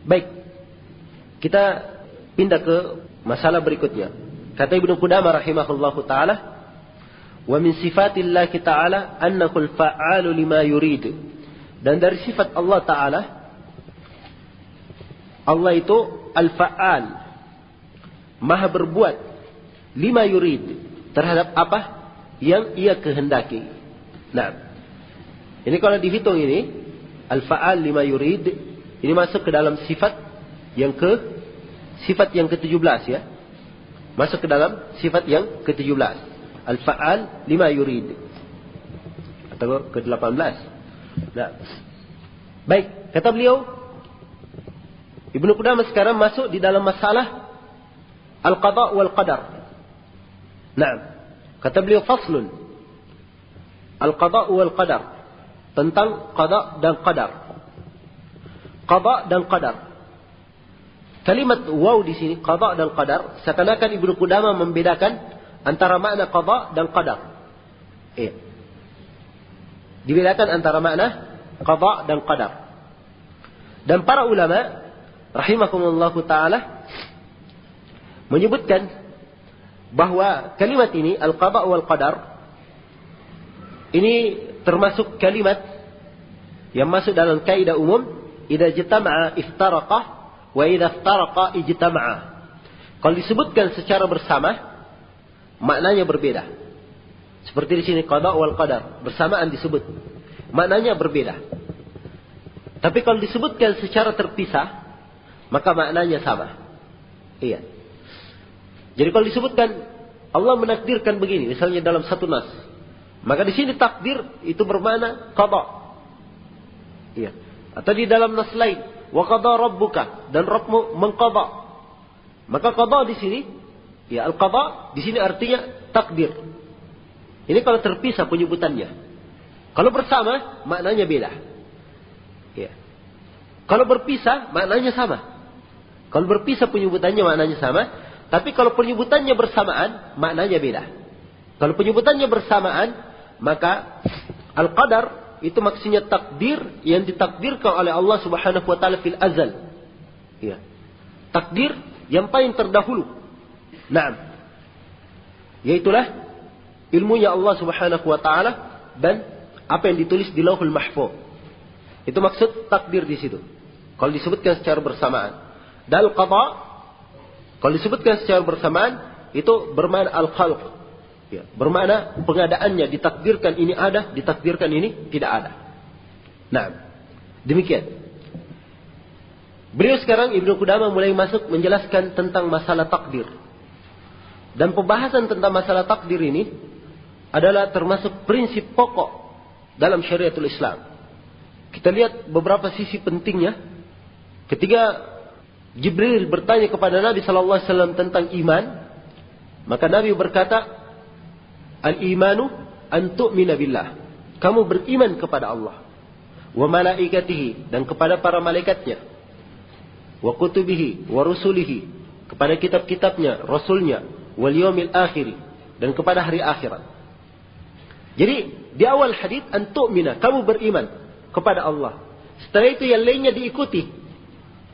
Baik, kita pindah ke masalah berikutnya. Kata Ibnu Qudamah rahimahullahu taala, wa min sifatillah ta'ala annahu al-fa'alu lima yurid. Dan dari sifat Allah taala, Allah itu al-fa'al, maha berbuat, lima yurid, terhadap apa yang ia kehendaki. Nah, ini kalau dihitung ini, al-fa'al lima yurid, ini masuk ke dalam sifat yang ke-17 ya. Masuk ke dalam sifat yang ke-17. Al-fa'al lima yurid. Atau ke-18. Nah. Baik, kata beliau, Ibnu Qudamah sekarang masuk di dalam masalah al-qada' wal qadar. Nah, kata beliau faslun. Al-qada' wal qadar. Tentang qada' dan qadar. Qada' dan qadar. Kalimat waw di sini, qada' dan qadar, seakan-akan Ibnu Qudamah membedakan antara makna qada' dan qadar. Dibedakan antara makna qada' dan qadar. Dan para ulama rahimahumullahu taala menyebutkan bahwa kalimat ini al-qada' wal qadar ini termasuk kalimat yang masuk dalam kaidah umum, idza jatama'a iftaraqa wa idza iftaraqa ijtama'a. Kalau disebutkan secara bersama, maknanya berbeda. Seperti di sini qada wal qadar, bersamaan disebut. Maknanya berbeda. Tapi kalau disebutkan secara terpisah, maka maknanya sama. Iya. Jadi kalau disebutkan Allah menakdirkan begini, misalnya dalam satu nas, maka di sini takdir itu bermakna qada. Iya. Atau di dalam nas lain, wa qada rabbuka, dan Rabbmu mengqada. Maka qada di sini, ya al-qada di sini artinya takdir. Ini kalau terpisah penyebutannya. Kalau bersama maknanya beda. Ya. Kalau berpisah maknanya sama. Kalau berpisah penyebutannya maknanya sama, tapi kalau penyebutannya bersamaan maknanya beda. Kalau penyebutannya bersamaan, maka al-qadar itu maksudnya takdir yang ditakdirkan oleh Allah Subhanahu wa taala fil azal. Ya. Takdir yang paling terdahulu. Naam. Yaitulah ilmunya Allah Subhanahu wa taala dan apa yang ditulis di Lauhul Mahfuz. Itu maksud takdir di situ. Kalau disebutkan secara bersamaan. Dan qada kalau disebutkan secara bersamaan itu bermakna al-khalq. Ya, bermakna pengadaannya, ditakdirkan ini ada, ditakdirkan ini tidak ada. Nah, demikian. Beliau sekarang Ibnu Qudamah mulai masuk menjelaskan tentang masalah takdir. Dan pembahasan tentang masalah takdir ini adalah termasuk prinsip pokok dalam syariatul Islam. Kita lihat beberapa sisi pentingnya. Ketika Jibril bertanya kepada Nabi sallallahu alaihi wasallam tentang iman, maka Nabi berkata, al-imanu an tu'mina billah. Kamu beriman kepada Allah, wa malaikatihi, dan kepada para malaikatnya, wa kutubihi, wa rusulihi, kepada kitab-kitabnya, rasulnya, wal yaumil akhir, dan kepada hari akhirat. Jadi di awal hadis an tu'mina, kamu beriman kepada Allah. Setelah itu yang lainnya diikuti.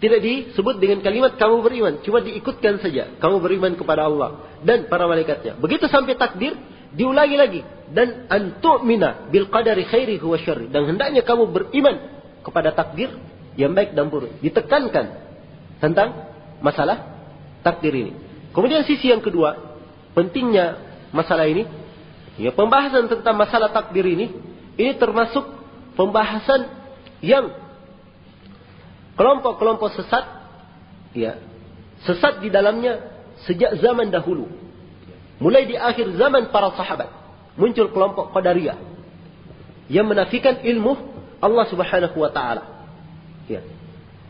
Tidak disebut dengan kalimat kamu beriman, cuma diikutkan saja. Kamu beriman kepada Allah dan para malaikatnya. Begitu sampai takdir, diulangi lagi. Dan an tu'mina bil qadari khairihi wa syarri. Dan hendaknya kamu beriman kepada takdir yang baik dan buruk. Ditekankan tentang masalah takdir ini. Kemudian sisi yang kedua, pentingnya masalah ini, ya, pembahasan tentang masalah takdir ini termasuk pembahasan yang kelompok-kelompok sesat, ya, sesat di dalamnya sejak zaman dahulu. Mulai di akhir zaman para sahabat, muncul kelompok Qadariyah yang menafikan ilmu Allah Subhanahu wa taala. Ya.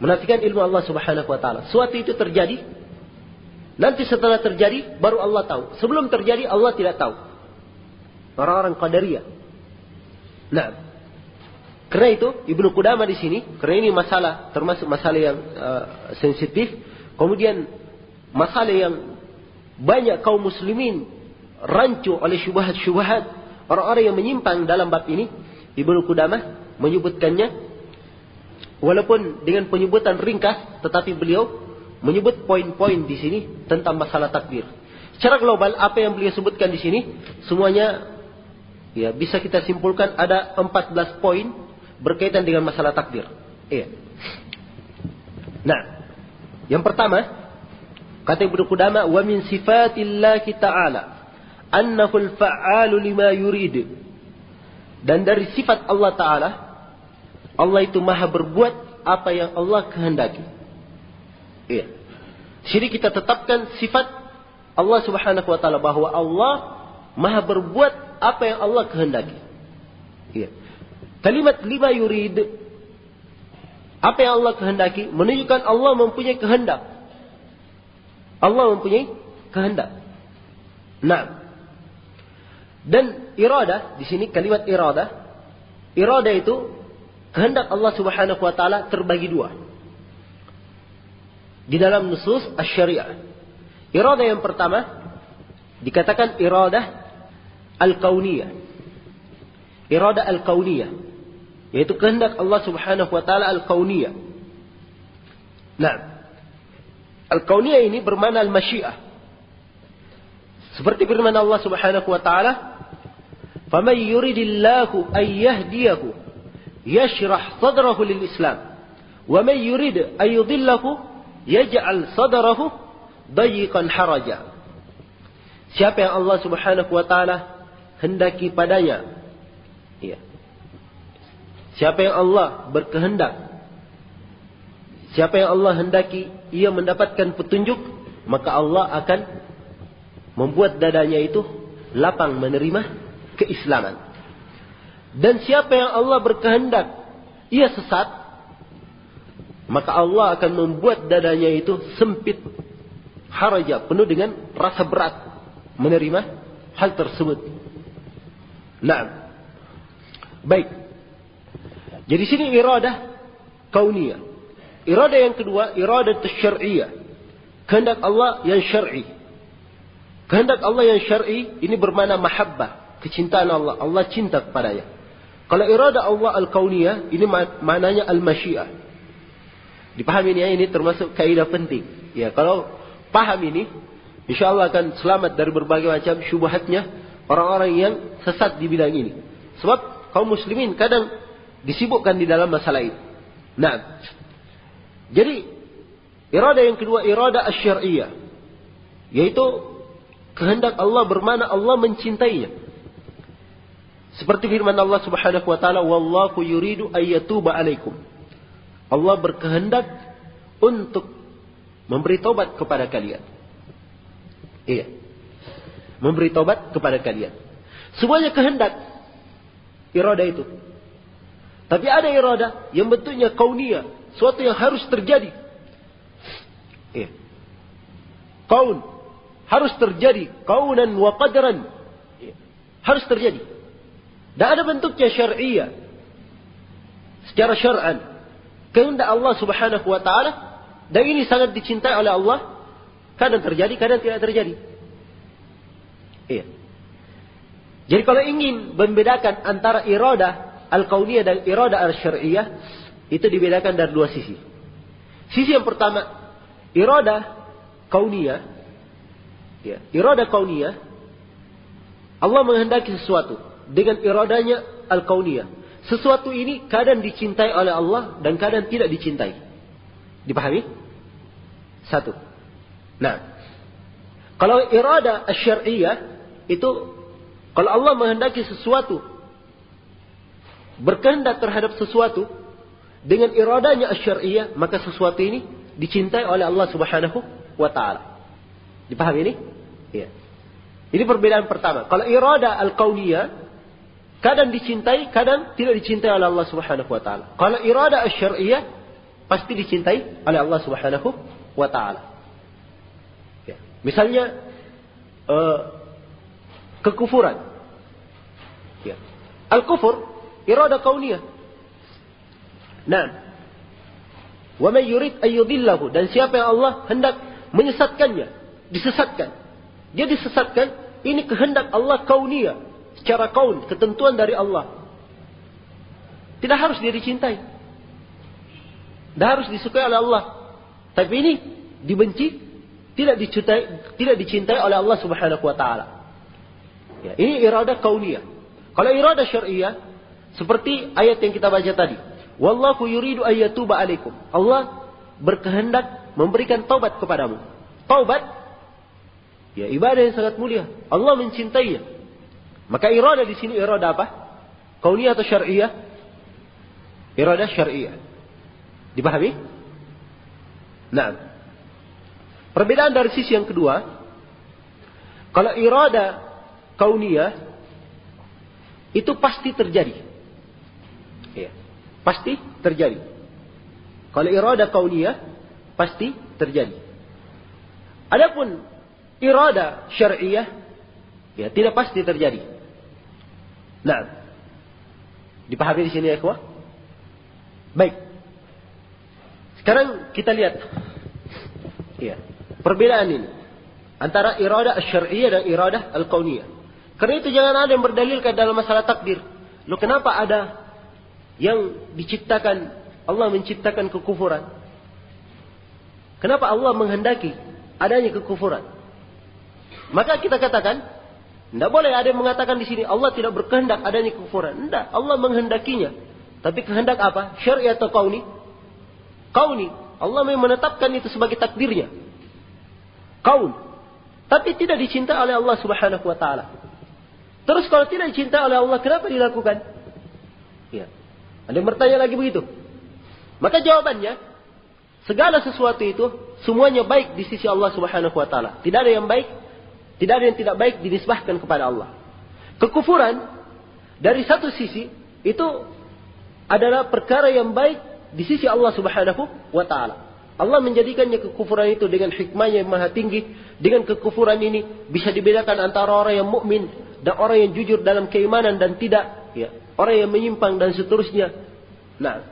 Menafikan ilmu Allah Subhanahu wa taala. Suatu itu terjadi, nanti setelah terjadi baru Allah tahu. Sebelum terjadi Allah tidak tahu. Orang-orang Qadariyah. Nah, karena itu Ibnu Qudamah di sini, karena ini masalah termasuk masalah yang sensitif, kemudian masalah yang banyak kaum muslimin rancu oleh syubhat-syubhat orang-orang yang menyimpang dalam bab ini, Ibnu Qudamah menyebutkannya walaupun dengan penyebutan ringkas, tetapi beliau menyebut poin-poin di sini tentang masalah takdir. Secara global, apa yang beliau sebutkan di sini, semuanya ya bisa kita simpulkan ada 14 poin berkaitan dengan masalah takdir. Iya. Nah, yang pertama, kata Ibnu Qudamah, wa min sifatillahi ta'ala annahu al-fa'alu lima yurid. Dan dari sifat Allah Ta'ala, Allah itu maha berbuat apa yang Allah kehendaki. Iya. Jadi kita tetapkan sifat Allah Subhanahu wa Ta'ala, bahwa Allah maha berbuat apa yang Allah kehendaki. Iya. Kalimat lima yurid, apa yang Allah kehendaki, menunjukkan Allah mempunyai kehendak. Allah mempunyai kehendak. Nah, dan iradah di sini, kalimat iradah itu kehendak Allah Subhanahu wa Ta'ala terbagi dua di dalam nusus asy-syariah. Iradah yang pertama dikatakan iradah al-kauniyah. Iradah al-kauniyah, yaitu kehendak Allah Subhanahu wa Ta'ala al-kauniyah. Nah, al-kauniyah ini bermakna al-masyiah. Seperti firman Allah Subhanahu wa Ta'ala, "Faman yuridillahu an yahdiyahu yashrah sadrahu lil-Islam, wa man yurid an yudillahu yaj'al sadrahu dayiqan haraja." Siapa yang Allah Subhanahu wa Ta'ala hendaki padanya, ya. Siapa yang Allah berkehendak, siapa yang Allah hendaki ia mendapatkan petunjuk, maka Allah akan membuat dadanya itu lapang menerima keislaman. Dan siapa yang Allah berkehendak ia sesat, maka Allah akan membuat dadanya itu sempit, haraja, penuh dengan rasa berat menerima hal tersebut. Nah, baik. Jadi sini iradah kauniyah. Iradah yang kedua, iradah syar'iyah. Kehendak Allah yang syar'i. Kehendak Allah yang syar'i ini bermakna mahabbah, kecintaan Allah. Allah cinta kepadanya. Kalau iradah Allah al-kauniyah ini maknanya al-masyiah. Dipahami ini ya, ini termasuk kaidah penting. Ya, kalau paham ini, insyaallah akan selamat dari berbagai macam syubhatnya orang-orang yang sesat di bidang ini. Sebab kaum muslimin kadang disibukkan di dalam masalah ini. Nah, jadi iradah yang kedua, iradah asy-syar'iyyah, yaitu kehendak Allah bermakna Allah mencintainya. Seperti firman Allah Subhanahu wa Ta'ala, "Wallahu yuridu ayyatuba 'alaikum." Allah berkehendak untuk memberi taubat kepada kalian. Iya. Memberi taubat kepada kalian. Semuanya kehendak iradah itu. Tapi ada iradah yang bentuknya kauniyah, suatu yang harus terjadi. Iya. Kaun harus terjadi, kaunan wa qadran. Iya. Harus terjadi. Dan ada bentuknya syar'iyah. Secara syar'an, kehendak Allah Subhanahu wa Ta'ala, dan ini sangat dicintai oleh Allah, kadang terjadi, kadang tidak terjadi. Iya. Jadi kalau ingin membedakan antara iradah al-kauniyah dan iradah al-syar'iyah, itu dibedakan dari dua sisi. Sisi yang pertama, iradah kauniyah. Ya, iradah kauniyah, Allah menghendaki sesuatu dengan iradanya al-kauniyah. Sesuatu ini kadang dicintai oleh Allah dan kadang tidak dicintai. Dipahami? Satu. Nah, kalau iradah asy-syar'iyyah itu, kalau Allah menghendaki sesuatu, berkehendak terhadap sesuatu dengan iradanya asy-syar'iyyah, maka sesuatu ini dicintai oleh Allah Subhanahu wa Ta'ala. Dipahami ini? Iya. Ini perbedaan pertama. Kalau iradah al-kauniyah, kadang dicintai, kadang tidak dicintai oleh Allah Subhanahu wa Ta'ala. Kalau iradah asy-syar'iyyah, pasti dicintai oleh Allah Subhanahu wa Ta'ala. Ya. Misalnya kekufuran. Ya. Al-kufur iradah kauniyah. Nah, wa may yurid an yudillahu, dan siapa yang Allah hendak menyesatkannya, disesatkan. Dia disesatkan, ini kehendak Allah kauniyah, secara kaun, ketentuan dari Allah. Tidak harus dia dicintai. Dan harus disukai oleh Allah. Tapi ini dibenci, tidak dicintai oleh Allah Subhanahu wa taala. Ya, ini iradah kauniyah. Kalau iradah syar'iyah seperti ayat yang kita baca tadi. Wallahu yuridu ayyatuba alaikum. Allah berkehendak memberikan taubat kepadamu. Taubat ya ibadah yang sangat mulia. Allah mencintainya. Maka iradah di sini iradah apa? Kauniyah atau syar'iyah? Iradah syar'iyah. Dipahami? Nah, perbedaan dari sisi yang kedua, kalau iradah kauniyah itu pasti terjadi. Ya, pasti terjadi. Kalau iradah kauniyah pasti terjadi. Adapun iradah syar'iyah ya tidak pasti terjadi. Nah, dipahami di sini ya ikhwah? Baik. Sekarang kita lihat ya, perbedaan ini antara iradah asy-syar'iyyah dan iradah al-kauniyah. Karena itu jangan ada yang berdalilkan dalam masalah takdir. Loh kenapa ada yang diciptakan, Allah menciptakan kekufuran? Kenapa Allah menghendaki adanya kekufuran? Maka kita katakan, tidak boleh ada yang mengatakan di sini Allah tidak berkehendak adanya kekufuran. Tidak, Allah menghendakinya. Tapi kehendak apa? Syar'i atau kauni? Kauni. Allah memang menetapkan itu sebagai takdirnya. Kaun. Tapi tidak dicintai oleh Allah Subhanahu wa taala. Terus kalau tidak dicintai oleh Allah, kenapa dilakukan? Ya. Ada yang bertanya lagi begitu. Maka jawabannya, segala sesuatu itu semuanya baik di sisi Allah Subhanahu wa taala. Tidak ada yang baik, tidak ada yang tidak baik dinisbahkan kepada Allah. Kekufuran dari satu sisi itu adalah perkara yang baik di sisi Allah Subhanahu wa taala. Allah menjadikannya kekufuran itu dengan hikmahnya yang maha tinggi. Dengan kekufuran ini bisa dibedakan antara orang yang mukmin dan orang yang jujur dalam keimanan dan tidak, ya, orang yang menyimpang dan seterusnya. Nah,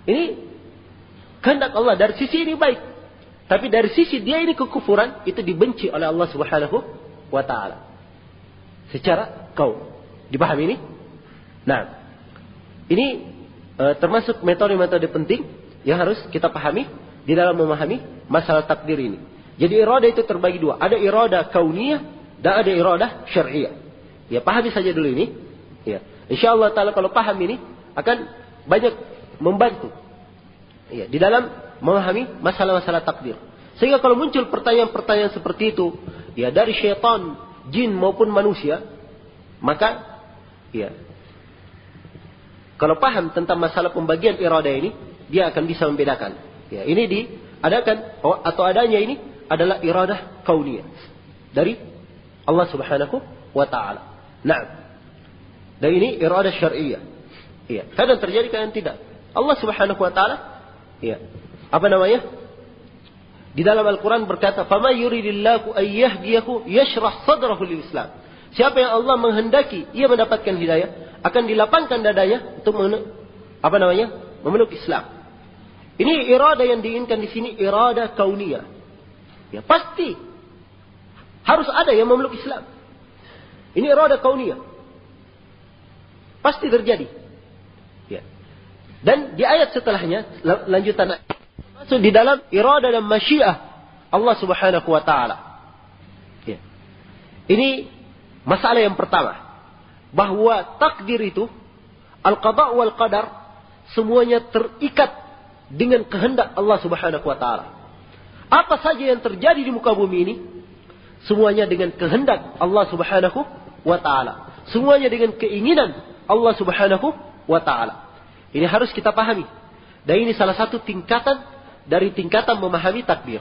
ini kehendak Allah dari sisi ini baik. Tapi dari sisi dia ini kekufuran itu dibenci oleh Allah Subhanahu wa taala. Secara kaum. Dipahami ini? Nah, ini termasuk metode-metode penting yang harus kita pahami di dalam memahami masalah takdir ini. Jadi iradah itu terbagi dua. Ada iradah kauniyah dan ada iradah syar'iyah. Ya, pahami saja dulu ini. Ya. Insyaallah taala kalau paham ini akan banyak membantu. Ya, di dalam memahami masalah-masalah takdir. Sehingga kalau muncul pertanyaan-pertanyaan seperti itu, ya dari syaitan, jin maupun manusia, maka ya kalau paham tentang masalah pembagian iradah ini, dia akan bisa membedakan. Ya, ini diadakan atau adanya ini adalah iradah kauniyah dari Allah Subhanahu wa taala. Nah, dan ini iradah syar'iyyah. Iya, kadang terjadi kadang tidak. Allah Subhanahu wa taala ya, apa namanya? Di dalam Al-Qur'an berkata, "Fama yuridillahu ay yahdiyahu yashrah sadrahu lil Islam." Siapa yang Allah menghendaki ia mendapatkan hidayah, akan dilapangkan dadanya untuk memeluk Islam. Ini iradah yang diinginkan di sini iradah kauniyah. Ya, pasti harus ada yang memeluk Islam. Ini iradah kauniyah. Pasti terjadi. Ya. Dan di ayat setelahnya lanjutan masuk di dalam iradah dan masyiah Allah Subhanahu wa taala. Ya. Ini masalah yang pertama, bahwa takdir itu al-qada' wal qadar semuanya terikat dengan kehendak Allah Subhanahu wa taala. Apa saja yang terjadi di muka bumi ini semuanya dengan kehendak Allah Subhanahu wa taala. Semuanya dengan keinginan Allah Subhanahu wa taala. Ini harus kita pahami. Dan ini salah satu tingkatan dari tingkatan memahami takdir.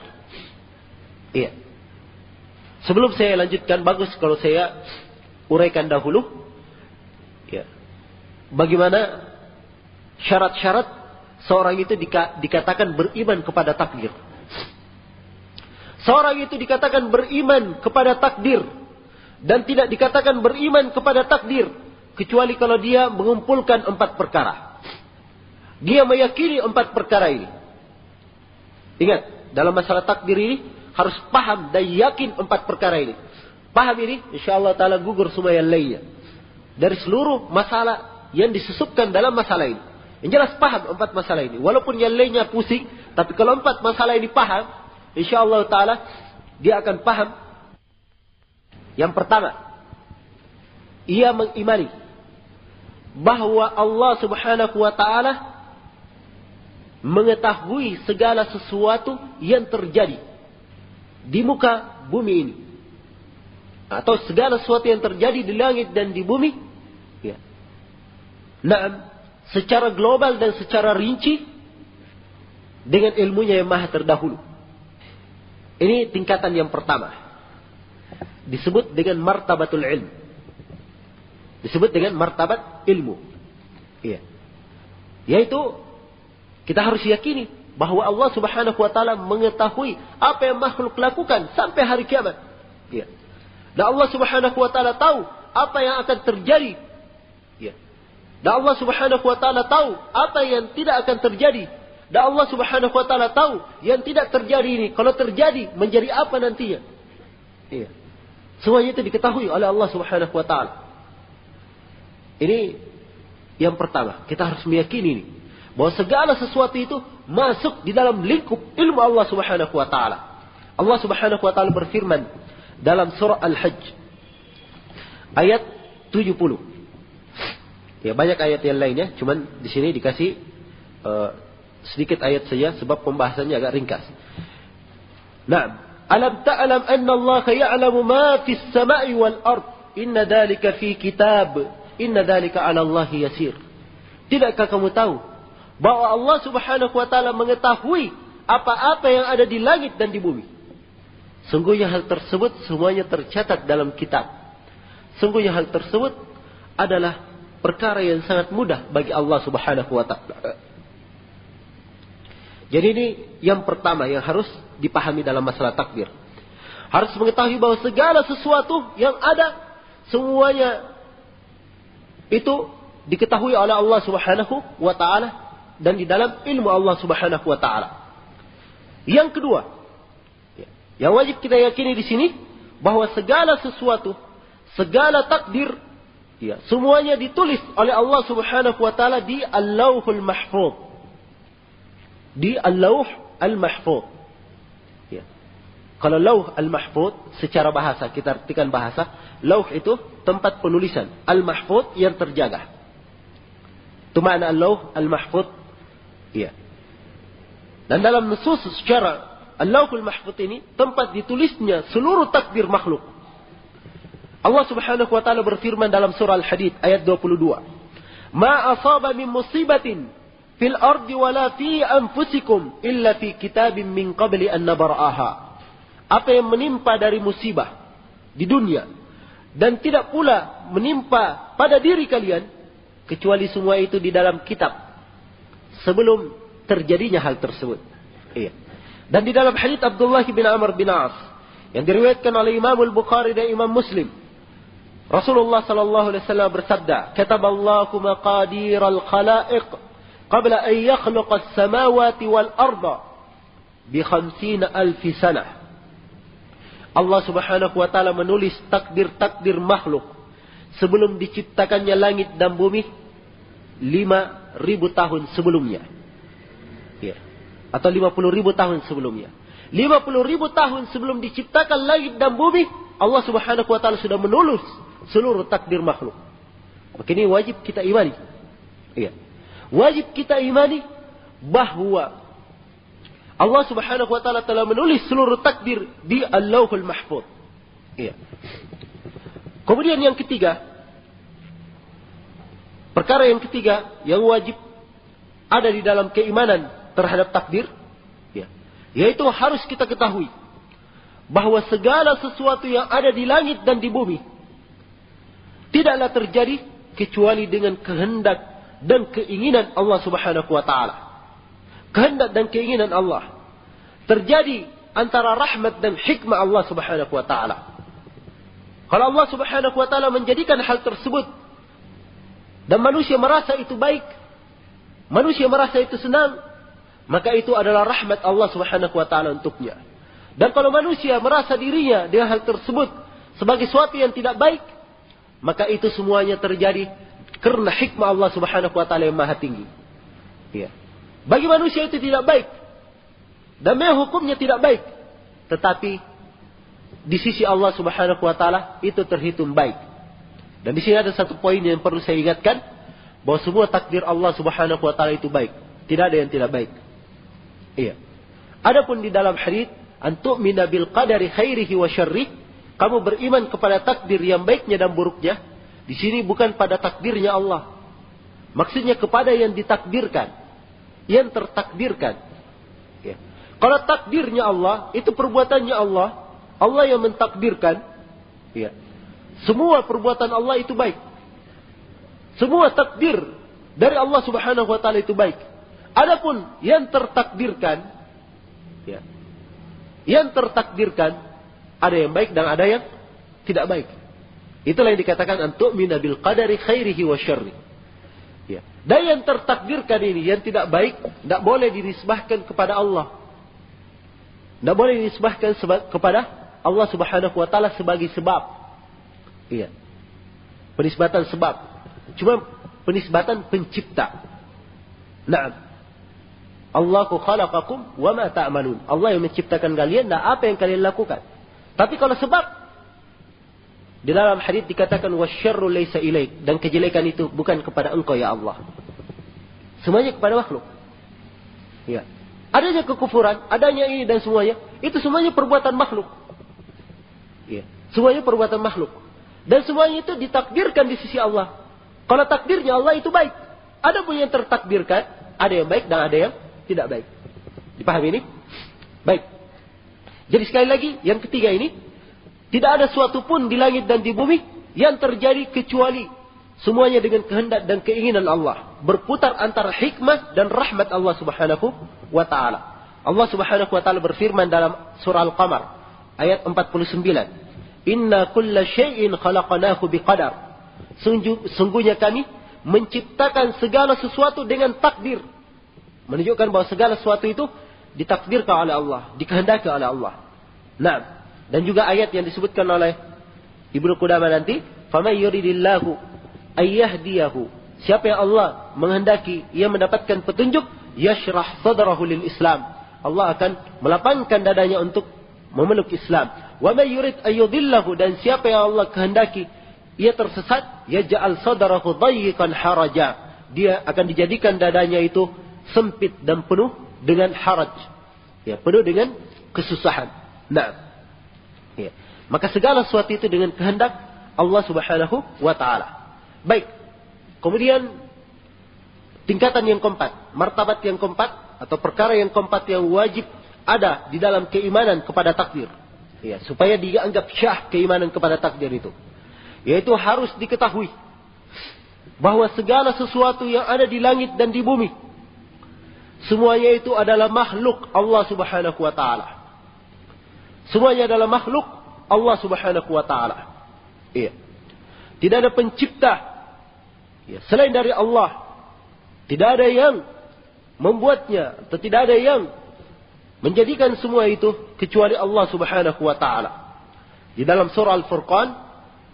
Iya. Sebelum saya lanjutkan, bagus kalau saya uraikan dahulu ya, bagaimana syarat-syarat seorang itu dikatakan beriman kepada takdir. Seorang itu dikatakan beriman kepada takdir dan tidak dikatakan beriman kepada takdir kecuali kalau dia mengumpulkan 4 perkara. Dia meyakini 4 perkara ini. Ingat, dalam masalah takdir ini harus paham dan yakin 4 perkara ini. Paham ini, insyaallah taala gugur semua yang lainnya. Dari seluruh masalah yang disusupkan dalam masalah ini. Yang jelas paham 4 masalah ini. Walaupun yang lainnya pusing, tapi kalau 4 masalah ini paham, insyaallah taala dia akan paham. Yang pertama, ia mengimani bahwa Allah Subhanahu wa taala mengetahui segala sesuatu yang terjadi di muka bumi ini, atau segala sesuatu yang terjadi di langit dan di bumi, ya. Nah, secara global dan secara rinci dengan ilmunya yang maha terdahulu. Ini tingkatan yang pertama. Disebut dengan martabatul ilm. Disebut dengan martabat ilmu. Iya. Yaitu kita harus yakini bahwa Allah Subhanahu wa taala mengetahui apa yang makhluk lakukan sampai hari kiamat. Iya. Dan Allah Subhanahu wa taala tahu apa yang akan terjadi. Iya. Dan Allah Subhanahu wa taala tahu apa yang tidak akan terjadi. Dan Allah Subhanahu wa taala tahu yang tidak terjadi ini kalau terjadi menjadi apa nantinya. Iya. Semuanya itu diketahui oleh Allah Subhanahu wa taala. Ini yang pertama, kita harus meyakini ini, bahwa segala sesuatu itu masuk di dalam lingkup ilmu Allah Subhanahu wa taala. Allah Subhanahu wa taala berfirman dalam surah Al-Hajj ayat 70. Ya, banyak ayat yang lainnya, cuman di sini dikasih sedikit ayat saja sebab pembahasannya agak ringkas. Naam, alam ta'lam anna Allah ya'lamu ma fis sama'i wal ard, inna dhalika fi kitab, inna dhalika 'ala Allah yasir. Tidakkah kamu tahu bahwa Allah Subhanahu wa taala mengetahui apa-apa yang ada di langit dan di bumi? Sungguhnya hal tersebut semuanya tercatat dalam kitab. Sungguhnya hal tersebut adalah perkara yang sangat mudah bagi Allah Subhanahu wa taala. Jadi ini yang pertama yang harus dipahami dalam masalah takdir. Harus mengetahui bahwa segala sesuatu yang ada semuanya itu diketahui oleh Allah Subhanahu wa taala dan di dalam ilmu Allah Subhanahu wa taala. Yang kedua, yang wajib kita yakini di sini bahwa segala sesuatu, segala takdir, ya, semuanya ditulis oleh Allah Subhanahu wa taala di Al-Lauhul Mahfuz. Di Al-Lauh Al-Mahfuz. Ya. Kalau Lauh Al-Mahfuz secara bahasa, kita artikan bahasa, Lauh itu tempat penulisan, Al-Mahfuz yang terjaga. Itu makna Al-Lauh Al-Mahfuz. Ya. Dan dalam nusus secara Al-Lauhul Mahfuz ini tempat ditulisnya seluruh takdir makhluk. Allah Subhanahu wa taala berfirman dalam surah Al-Hadid ayat 22. Ma asaba min musibatin fil ardi wala fi anfusikum illa fi kitabim min qabli an nabra'aha. Apa yang menimpa dari musibah di dunia dan tidak pula menimpa pada diri kalian kecuali semua itu di dalam kitab sebelum terjadinya hal tersebut. Iya. Dan di dalam hadits Abdullah bin Amr bin As yang diriwayatkan oleh Imam Al-Bukhari dan Imam Muslim, Rasulullah sallallahu alaihi wasallam bersabda, "Kataballahu maqadiral khalaiq qabla an yakhluqa as-samawati wal arda bi 50,000 sanah." Allah Subhanahu wa taala menulis takdir-takdir makhluk sebelum diciptakannya langit dan bumi 5.000 tahun sebelumnya. Ya. Atau 50.000 tahun sebelumnya. 50.000 tahun sebelum diciptakan langit dan bumi, Allah Subhanahu wa taala sudah menulis seluruh takdir makhluk. Maka ini wajib kita imani. Iya. Wajib kita imani bahwa Allah Subhanahu wa taala telah menulis seluruh takdir di Al-Lauhul Mahfuz. Iya. Kemudian yang ketiga, perkara yang ketiga yang wajib ada di dalam keimanan terhadap takdir, ya, yaitu harus kita ketahui bahwa segala sesuatu yang ada di langit dan di bumi tidaklah terjadi kecuali dengan kehendak dan keinginan Allah Subhanahu wa taala. Kehendak dan keinginan Allah terjadi antara rahmat dan hikmah Allah Subhanahu wa taala. Kalau Allah Subhanahu wa taala menjadikan hal tersebut dan manusia merasa itu baik, manusia merasa itu senang, maka itu adalah rahmat Allah Subhanahu wa taala untuknya. Dan kalau manusia merasa dirinya dengan hal tersebut sebagai sesuatu yang tidak baik, maka itu semuanya terjadi karena hikmah Allah Subhanahu wa taala yang maha tinggi. Ya. Bagi manusia itu tidak baik. Dan memang hukumnya tidak baik. Tetapi di sisi Allah Subhanahu wa taala itu terhitung baik. Dan di sini ada satu poin yang perlu saya ingatkan, bahwa semua takdir Allah Subhanahu wa taala itu baik. Tidak ada yang tidak baik. Iya. Adapun di dalam hadis, antu'mina bil qadari khairihi wa syarrih, kamu beriman kepada takdir yang baiknya dan buruknya. Di sini bukan pada takdirnya Allah. Maksudnya kepada yang ditakdirkan, yang tertakdirkan. Ya. Kalau takdirnya Allah, itu perbuatannya Allah. Allah yang mentakdirkan. Ya. Semua perbuatan Allah itu baik. Semua takdir dari Allah Subhanahu wa taala itu baik. Adapun yang tertakdirkan, ya. Yang tertakdirkan ada yang baik dan ada yang tidak baik. Itulah yang dikatakan antu'mina bil qadari khairihi wa syarrih. Ya. Dan yang tertakdirkan ini yang tidak baik tidak boleh dinisbahkan kepada Allah. Tidak boleh dinisbahkan kepada Allah Subhanahu wa taala sebagai sebab. Iya. Penisbatan sebab. Cuma penisbatan pencipta. Naam. Allahu khalaqakum wa ma ta'malun. Allah yang menciptakan kalian dan apa yang kalian lakukan. Tapi kalau sebab, di dalam hadis dikatakan wasyarru laysa ilaik, dan kejelekan itu bukan kepada engkau ya Allah. Semuanya kepada makhluk. Ya. Adanya kekufuran, adanya ini dan semuanya, itu semuanya perbuatan makhluk. Ya. Semuanya perbuatan makhluk. Dan semuanya itu ditakdirkan di sisi Allah. Kalau takdirnya Allah itu baik. Ada pun yang tertakdirkan, ada yang baik dan ada yang tidak baik. Dipahami ini? Baik. Jadi sekali lagi, yang ketiga ini, tidak ada suatu pun di langit dan di bumi yang terjadi kecuali semuanya dengan kehendak dan keinginan Allah. Berputar antara hikmah dan rahmat Allah Subhanahu wa ta'ala. Allah Subhanahu wa ta'ala berfirman dalam surah Al-Qamar, ayat 49. Inna kulla syai'in khalaqanahu biqadar. Sungguhnya kami menciptakan segala sesuatu dengan takdir. Menunjukkan bahwa segala sesuatu itu ditakdirkan oleh Allah, dikehendaki oleh Allah. Nah, dan juga ayat yang disebutkan oleh Ibnu Qudamah nanti, faman yuridillahu ayyahdiyahu. Siapa yang Allah menghendaki ia mendapatkan petunjuk, yashrah sadrahu lil Islam. Allah akan melapangkan dadanya untuk memeluk Islam. Wa may yurid ayyudillahu, dan siapa yang Allah kehendaki ia tersesat, yaj'al sadrahu dayyiqan haraja. Dia akan dijadikan dadanya itu sempit dan penuh dengan haraj. Ya, penuh dengan kesusahan. Nah. Ya. Maka segala sesuatu itu dengan kehendak Allah Subhanahu wa taala. Baik. Kemudian tingkatan yang keempat, martabat yang keempat atau perkara yang keempat yang wajib ada di dalam keimanan kepada takdir. Ya, supaya dianggap syah keimanan kepada takdir itu. Yaitu harus diketahui bahwa segala sesuatu yang ada di langit dan di bumi, semuanya itu adalah makhluk Allah Subhanahu wa taala. Semuanya adalah makhluk Allah Subhanahu wa taala. Iya. Tidak ada pencipta ya, selain dari Allah. Tidak ada yang membuatnya atau tidak ada yang menjadikan semua itu kecuali Allah Subhanahu wa taala. Di dalam surah Al-Furqan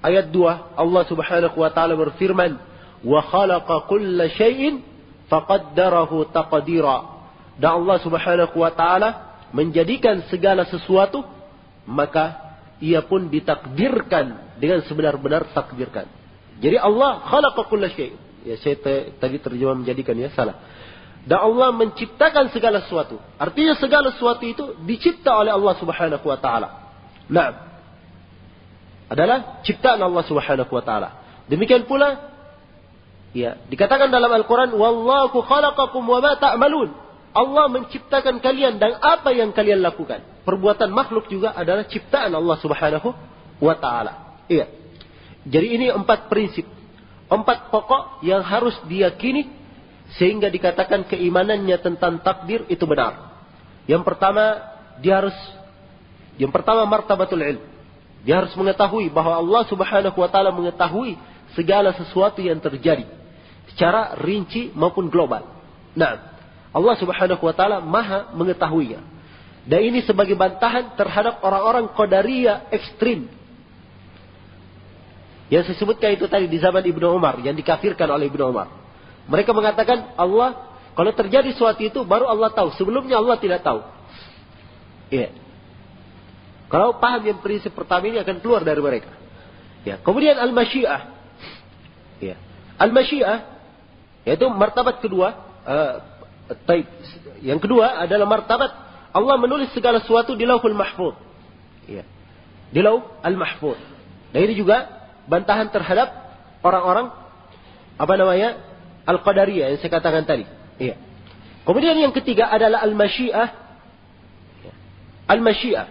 ayat 2 Allah Subhanahu wa taala berfirman, "Wa khalaqa kulla syai'in faqaddarahu taqdira." Dan Allah Subhanahu wa taala menjadikan segala sesuatu, maka ia pun ditakdirkan dengan sebenar-benar takdirkan. Jadi Allah khalaqa kulla syai'. Ya, saya tadi terjemah menjadikan ya salah. Dan Allah menciptakan segala sesuatu. Artinya segala sesuatu itu dicipta oleh Allah Subhanahu wa taala. Nah, adalah ciptaan Allah Subhanahu wa taala. Demikian pula ya, dikatakan dalam Al-Qur'an, "Wallahu khalaqakum wa ma ta'malun." Allah menciptakan kalian dan apa yang kalian lakukan. Perbuatan makhluk juga adalah ciptaan Allah Subhanahu wa taala. Iya. Jadi ini 4 prinsip, 4 pokok yang harus diyakini sehingga dikatakan keimanannya tentang takdir itu benar. Yang pertama martabatul ilm. Dia harus mengetahui bahwa Allah Subhanahu wa taala mengetahui segala sesuatu yang terjadi secara rinci maupun global. Nah, Allah Subhanahu wa taala Maha mengetahuinya. Dan ini sebagai bantahan terhadap orang-orang Qadariyah ekstrim. Yang saya sebutkan itu tadi di zaman Ibnu Umar, yang dikafirkan oleh Ibnu Umar. Mereka mengatakan Allah Kalau terjadi sesuatu itu baru Allah tahu. Sebelumnya Allah tidak tahu. Iya. Kalau paham yang prinsip pertama ini akan keluar dari mereka. Ya. Kemudian al-masyiah. Ya. Al-masyiah yaitu martabat kedua. Yang kedua adalah martabat Allah menulis segala sesuatu di Lauhul Mahfuz. Ya. Di Lauh al-Mahfuz. Dan ini juga bantahan terhadap orang-orang Al-Qadariyah yang saya katakan tadi. Iya. Kemudian yang ketiga adalah al-masyiah. Al-masyiah.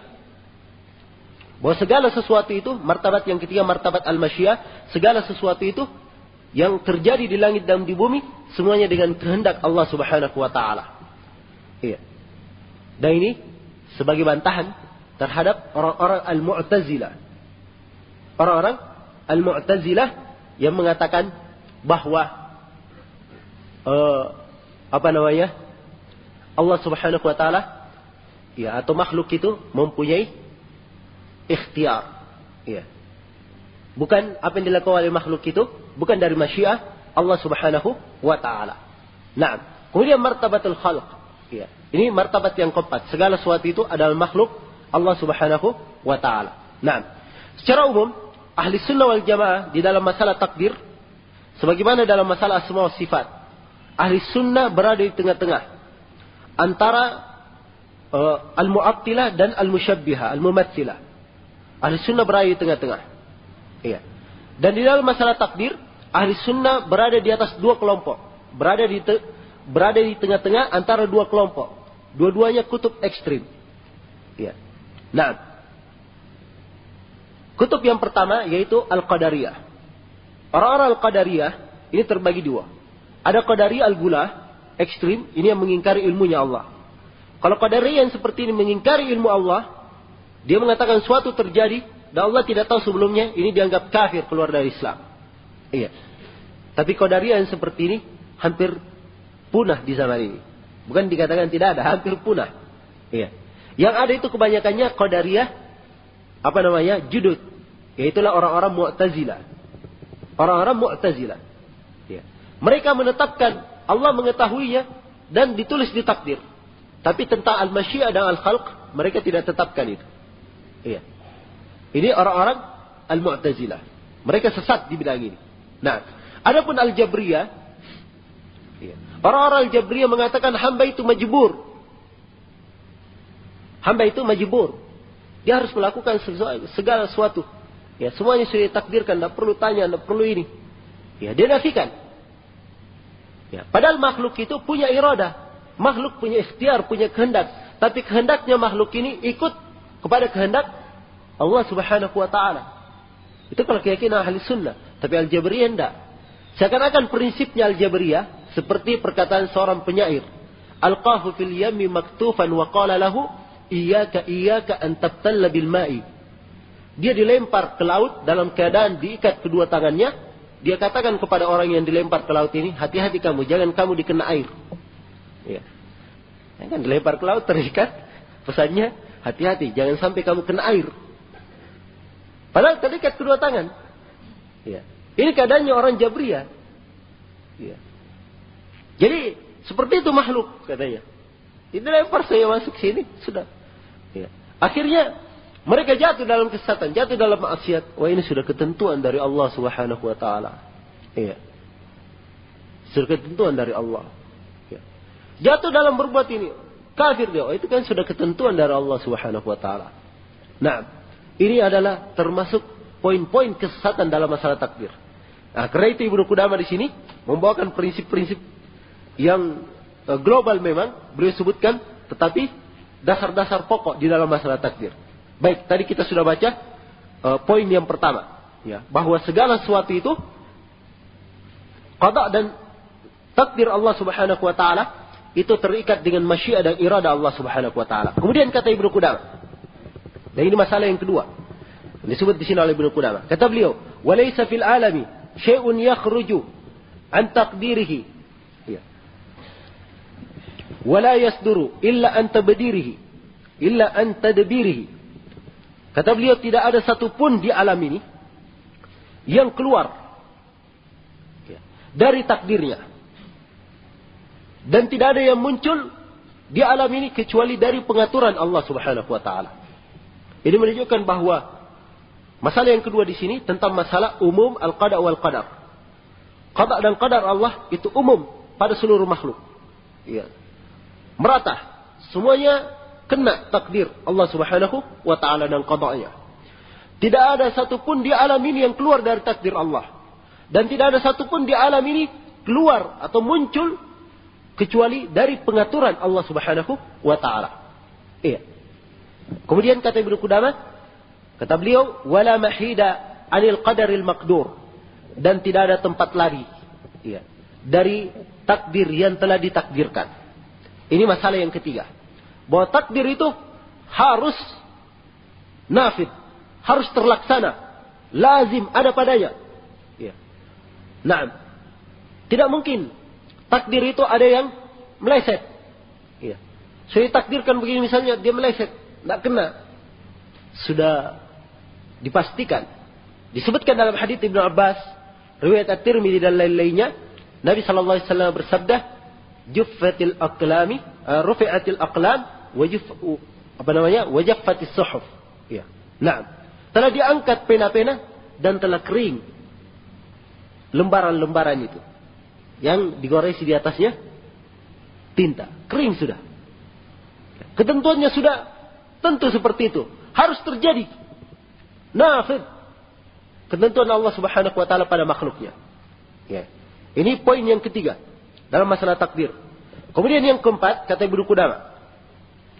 Bahwa segala sesuatu itu, martabat yang ketiga martabat al-masyiah, segala sesuatu itu yang terjadi di langit dan di bumi semuanya dengan kehendak Allah Subhanahu wa taala. Iya. Dan ini sebagai bantahan terhadap orang-orang al-Mu'tazilah. Orang-orang al-Mu'tazilah yang mengatakan bahwa Allah Subhanahu wa taala ya atau makhluk itu mempunyai ikhtiar. Ya. Bukan apa yang dilakukan oleh makhluk itu bukan dari masyiah Allah Subhanahu wa taala. Nah, kemudian martabatul khalq. Ya. Ini martabat yang keempat. Segala sesuatu itu adalah makhluk Allah Subhanahu wa taala. Nah, secara umum ahli sunnah wal jamaah di dalam masalah takdir sebagaimana dalam masalah asma wa sifat, ahli sunnah berada di tengah-tengah antara al-mu'attilah dan al-musyabbihah, al-mumatsilah. Ahli sunnah berada di tengah-tengah. Iya. Dan di dalam masalah takdir, ahli sunnah berada di atas dua kelompok. Berada di tengah-tengah antara dua kelompok. Dua-duanya kutub ekstrim. Iya. Nah, kutub yang pertama yaitu Al-Qadariyah. Orang-orang Al-Qadariyah ini terbagi dua. Ada Qadariyah Al-Gulah, ekstrim, ini yang mengingkari ilmunya Allah. Kalau Qadariyah yang seperti ini mengingkari ilmu Allah, dia mengatakan suatu terjadi dan Allah tidak tahu sebelumnya, ini dianggap kafir, keluar dari Islam. Iya. Tapi Qadariyah yang seperti ini hampir punah di zaman ini. Bukan dikatakan tidak ada, hampir punah. Iya. Yang ada itu kebanyakannya Qadariyah judud. Yaitulah orang-orang Mu'tazilah. Orang-orang Mu'tazilah. Ya. Mereka menetapkan Allah mengetahuinya dan ditulis di takdir. Tapi tentang al-masyiah dan al-khalq mereka tidak tetapkan itu. Iya. Ini orang-orang al-Mu'tazilah. Mereka sesat di bidang ini. Nah, adapun al-Jabriyah, ya. Orang-orang al-Jabriyah mengatakan hamba itu majbur. Hamba itu majbur. Dia harus melakukan segala sesuatu. Ya, semuanya sudah ditakdirkan, tidak perlu tanya, tidak perlu ini. Ya, dia nafikan. Ya, padahal makhluk itu punya iradah. Makhluk punya ikhtiar, punya kehendak. Tapi kehendaknya makhluk ini ikut kepada kehendak Allah Subhanahu wa taala. Itu kalau keyakinan ahli sunnah. Tapi al-Jabriyah tidak. Seakan-akan prinsipnya al-Jabriyah seperti perkataan seorang penyair. Alqahu fil yammi maktufan wa qala lahu iyyaka an tabtalla bil ma'i. Dia dilempar ke laut dalam keadaan diikat kedua tangannya. Dia katakan kepada orang yang dilempar ke laut ini, hati-hati kamu, jangan kamu dikena air. Ya. Kan dilempar ke laut terikat, pesannya hati-hati, jangan sampai kamu kena air. Padahal terikat kedua tangan. Ya. Ini keadaannya orang Jabriyah. Ya. Jadi seperti itu makhluk katanya. Dilempar saya masuk sini sudah. Ya. Akhirnya mereka jatuh dalam kesesatan, jatuh dalam maksiat. Wah, ini sudah ketentuan dari Allah Subhanahu wa taala. Iya. Sudah ketentuan dari Allah. Ya. Jatuh dalam berbuat ini, kafir dia. Oh, itu kan sudah ketentuan dari Allah Subhanahu wa taala. Nah, ini adalah termasuk poin-poin kesesatan dalam masalah takdir. Nah, karena itu Ibnu Qudamah di sini membawakan prinsip-prinsip yang global memang beliau sebutkan, tetapi dasar-dasar pokok di dalam masalah takdir. Baik, tadi kita sudah baca poin yang pertama, ya, bahwa segala sesuatu itu qada dan takdir Allah Subhanahu wa taala itu terikat dengan masyiah dan irada Allah Subhanahu wa taala. Kemudian kata Ibnu Qudamah, dan ini masalah yang kedua. Disebut di sini oleh Ibnu Qudamah. Kata beliau, "Wa laysa fil alami syai'un yakhruju an taqdirihi." Ya. "Wa la yasduru illa an tabdirihi, illa an tadbirihi." Kata beliau, tidak ada satupun di alam ini yang keluar dari takdirnya. Dan tidak ada yang muncul di alam ini kecuali dari pengaturan Allah Subhanahu wa taala. Ini menunjukkan bahwa masalah yang kedua di sini tentang masalah umum al-qada wal qadar. Qada dan qadar Allah itu umum pada seluruh makhluk. Ya. Merata, semuanya kena takdir Allah Subhanahu wa taala dan qada'nya. Tidak ada satupun di alam ini yang keluar dari takdir Allah. Dan tidak ada satupun di alam ini keluar atau muncul kecuali dari pengaturan Allah Subhanahu wa taala. Iya. Kemudian kata Ibnu Qudamah, kata beliau, wala mahida 'anil qadaril maqdur, dan tidak ada tempat lari, iya, dari takdir yang telah ditakdirkan. Ini masalah yang ketiga. Bahwa takdir itu harus nafid, harus terlaksana, lazim ada padanya. Iya. Naam. Tidak mungkin takdir itu ada yang meleset. Iya. Saya takdirkan begini misalnya, dia meleset, tidak kena. Sudah dipastikan. Disebutkan dalam hadits Ibnu Abbas, riwayat At-Tirmidzi dan lain-lainnya, Nabi sallallahu alaihi wasallam bersabda, "Juffatil aqlami, rufi'atil aqlam, wajaffatis suhuf." Iya. Nah, telah diangkat pena-pena dan telah kering lembaran-lembaran itu. Yang digoresi di atasnya tinta, kering sudah. Ketentuannya sudah tentu seperti itu, harus terjadi. Nafid ketentuan Allah Subhanahu wa taala pada makhluknya. Ya. Ini poin yang ketiga dalam masalah takdir. Kemudian yang keempat, kata Ibnu Qudamah.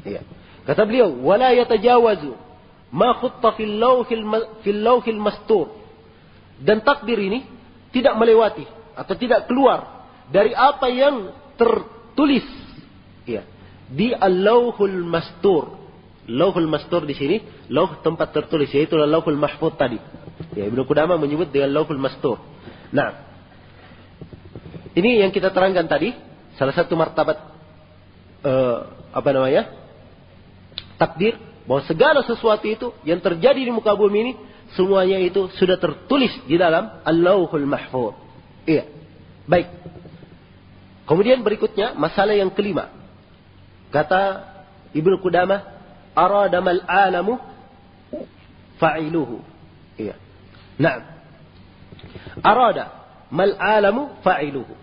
Ya. Kata beliau, wala yatajawazu ma khutta fil lawhil mastur. Dan takdir ini tidak melewati atau tidak keluar dari apa yang tertulis, ya, di al-lauhul mastur. Lauhul mastur di sini, lauh tempat tertulis, yaitu lauhul mahfuz tadi. Ya, Ibnu Qudamah menyebut dengan lauhul mastur. Nah, ini yang kita terangkan tadi, salah satu martabat takdir, bahwa segala sesuatu itu yang terjadi di muka bumi ini semuanya itu sudah tertulis di dalam al-lauhul mahfuz. Iya. Baik. Kemudian berikutnya masalah yang kelima. Kata Ibnu Qudamah, aradamal alamu fa'iluhu. Iya. Naam. Arada mal alamu fa'iluhu.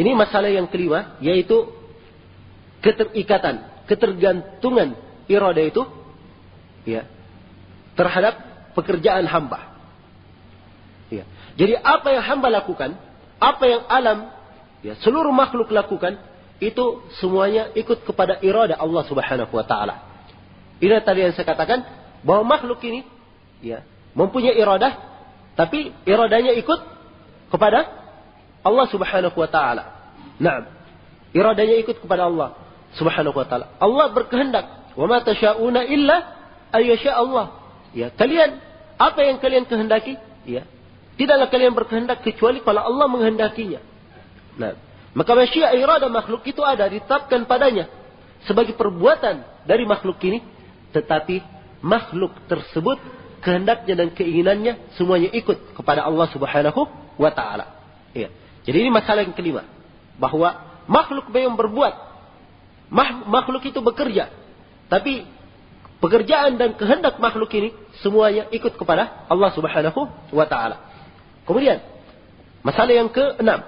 Ini masalah yang kelima, yaitu keterikatan, ketergantungan irada itu, ya, terhadap pekerjaan hamba. Ya. Jadi apa yang hamba lakukan, apa yang alam, ya, seluruh makhluk lakukan, itu semuanya ikut kepada irada Allah Subhanahu wa taala. Ini tadi yang saya katakan, bahwa makhluk ini, ya, mempunyai iradah, tapi iradanya ikut kepada Allah Subhanahu wa taala. Nah, iradanya ikut kepada Allah Subhanahu wa taala. Allah berkehendak, wa ma tasyauna illa ayyasha Allah. Ya, kalian, apa yang kalian kehendaki, ya, tidaklah kalian berkehendak kecuali kalau Allah menghendakinya. Nah, maka masyiah irada makhluk itu ada, ditetapkan padanya sebagai perbuatan dari makhluk ini, tetapi makhluk tersebut kehendaknya dan keinginannya semuanya ikut kepada Allah Subhanahu wa taala. Ya. Jadi ini masalah yang kelima, bahwa makhluk yang berbuat, makhluk itu bekerja, tapi pekerjaan dan kehendak makhluk ini semuanya ikut kepada Allah Subhanahu wa taala. Kemudian masalah yang keenam,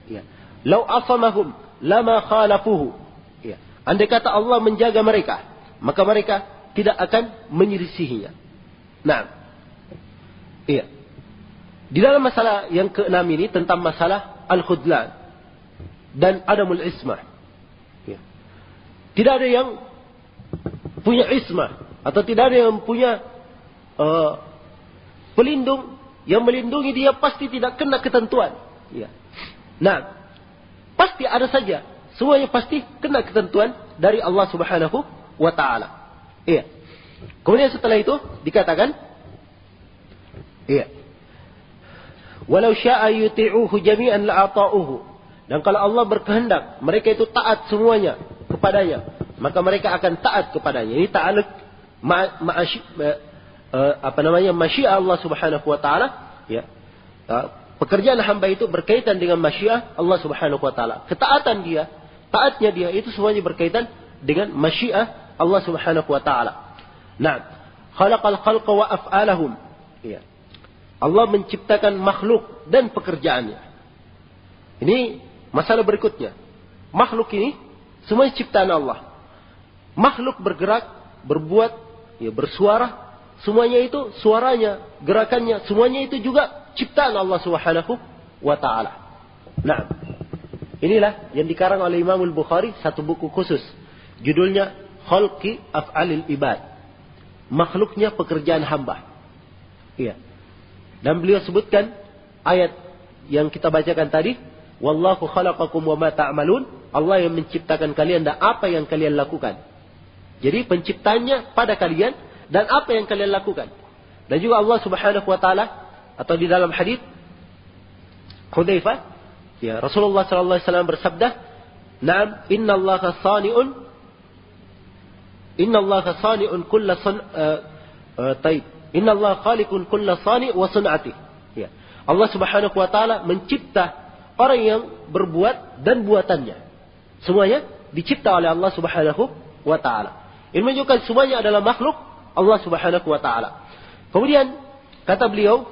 ya, lau asamahum lama khalafuhu. Ya. Andai kata Allah menjaga mereka, maka mereka tidak akan menyelisihinya. Nah, iya. Di dalam masalah yang keenam ini tentang masalah al-khudlan dan adamul ismah. Ya. Tidak ada yang punya ismah atau tidak ada yang punya pelindung yang melindungi dia, pasti tidak kena ketentuan. Ya. Nah, pasti ada saja, semuanya pasti kena ketentuan dari Allah Subhanahu wa taala. Iya. Kemudian setelah itu dikatakan, iya, walau syaa yuti'uhu jami'an la'ata'uhu. Dan kalau Allah berkehendak mereka itu taat semuanya kepadanya, maka mereka akan taat kepadanya. Ini ta'alluq masyiah Allah Subhanahu wa taala, ya. pekerjaan hamba itu berkaitan dengan masyiah Allah Subhanahu wa taala. Ketaatan dia, taatnya dia itu semuanya berkaitan dengan masyiah Allah Subhanahu wa taala. Nah, khalaqal khalqa wa af'alahum. Ya. Allah menciptakan makhluk dan pekerjaannya. Ini masalah berikutnya. Makhluk ini semuanya ciptaan Allah. Makhluk bergerak, berbuat, ya bersuara, semuanya itu suaranya, gerakannya, semuanya itu juga ciptaan Allah Subhanahu wa taala. Nah, inilah yang dikarang oleh Imam Al-Bukhari satu buku khusus. Judulnya Khalqi Af'alil Ibad. Makhluknya pekerjaan hamba. Iya. Dan beliau sebutkan ayat yang kita bacakan tadi, wallahu khalaqakum wa ma ta'malun. Allah yang menciptakan kalian dan apa yang kalian lakukan. Jadi penciptanya pada kalian dan apa yang kalian lakukan. Dan juga Allah Subhanahu wa taala atau di dalam hadis Hudzaifah, ya Rasulullah sallallahu alaihi wasallam bersabda, "Na'am, innallaha sani'un kulla innallaha khaliqun kulla sani' wa sun'ati." Ya. Allah Subhanahu wa taala mencipta orang yang berbuat dan buatannya. Semuanya dicipta oleh Allah Subhanahu wa taala. Ini menunjukkan semuanya adalah makhluk Allah Subhanahu wa taala. Kemudian kata beliau,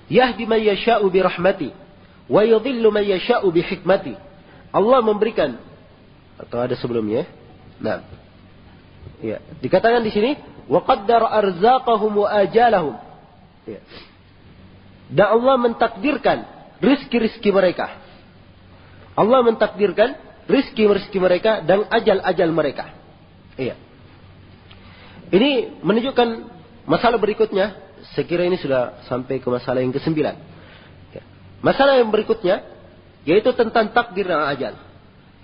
"Yahdi man yasha'u bi rahmati wa yudhillu man yasha'u bi hikmati." Allah memberikan, atau ada sebelumnya. Nah. Ya, dikatakan di sini, "Wa qaddara arzaqahum wa ajalahum." Ya. Dan Allah mentakdirkan rizki-rizki mereka. Allah mentakdirkan rizki-rizki mereka dan ajal-ajal mereka. Iya. Ini menunjukkan masalah berikutnya. Saya kira ini sudah sampai ke masalah yang ke-9. Ya. Masalah yang berikutnya yaitu tentang takdir dan ajal.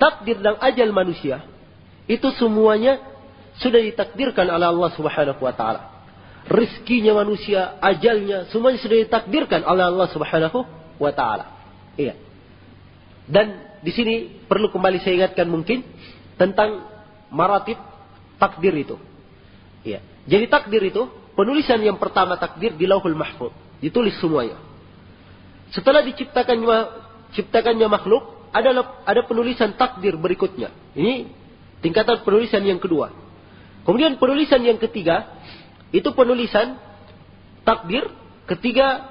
Takdir dan ajal manusia itu semuanya sudah ditakdirkan oleh Allah Subhanahu wa taala. Rizkinya manusia, ajalnya semuanya sudah ditakdirkan oleh Allah Subhanahu wa taala. Iya. Dan di sini perlu kembali saya ingatkan mungkin tentang maratib takdir itu. Ya. Jadi takdir itu, penulisan yang pertama takdir di Lauhul Mahfuz, ditulis semuanya. Setelah diciptakannya makhluk, ada penulisan takdir berikutnya. Ini tingkatan penulisan yang kedua. Kemudian penulisan yang ketiga, itu penulisan takdir ketika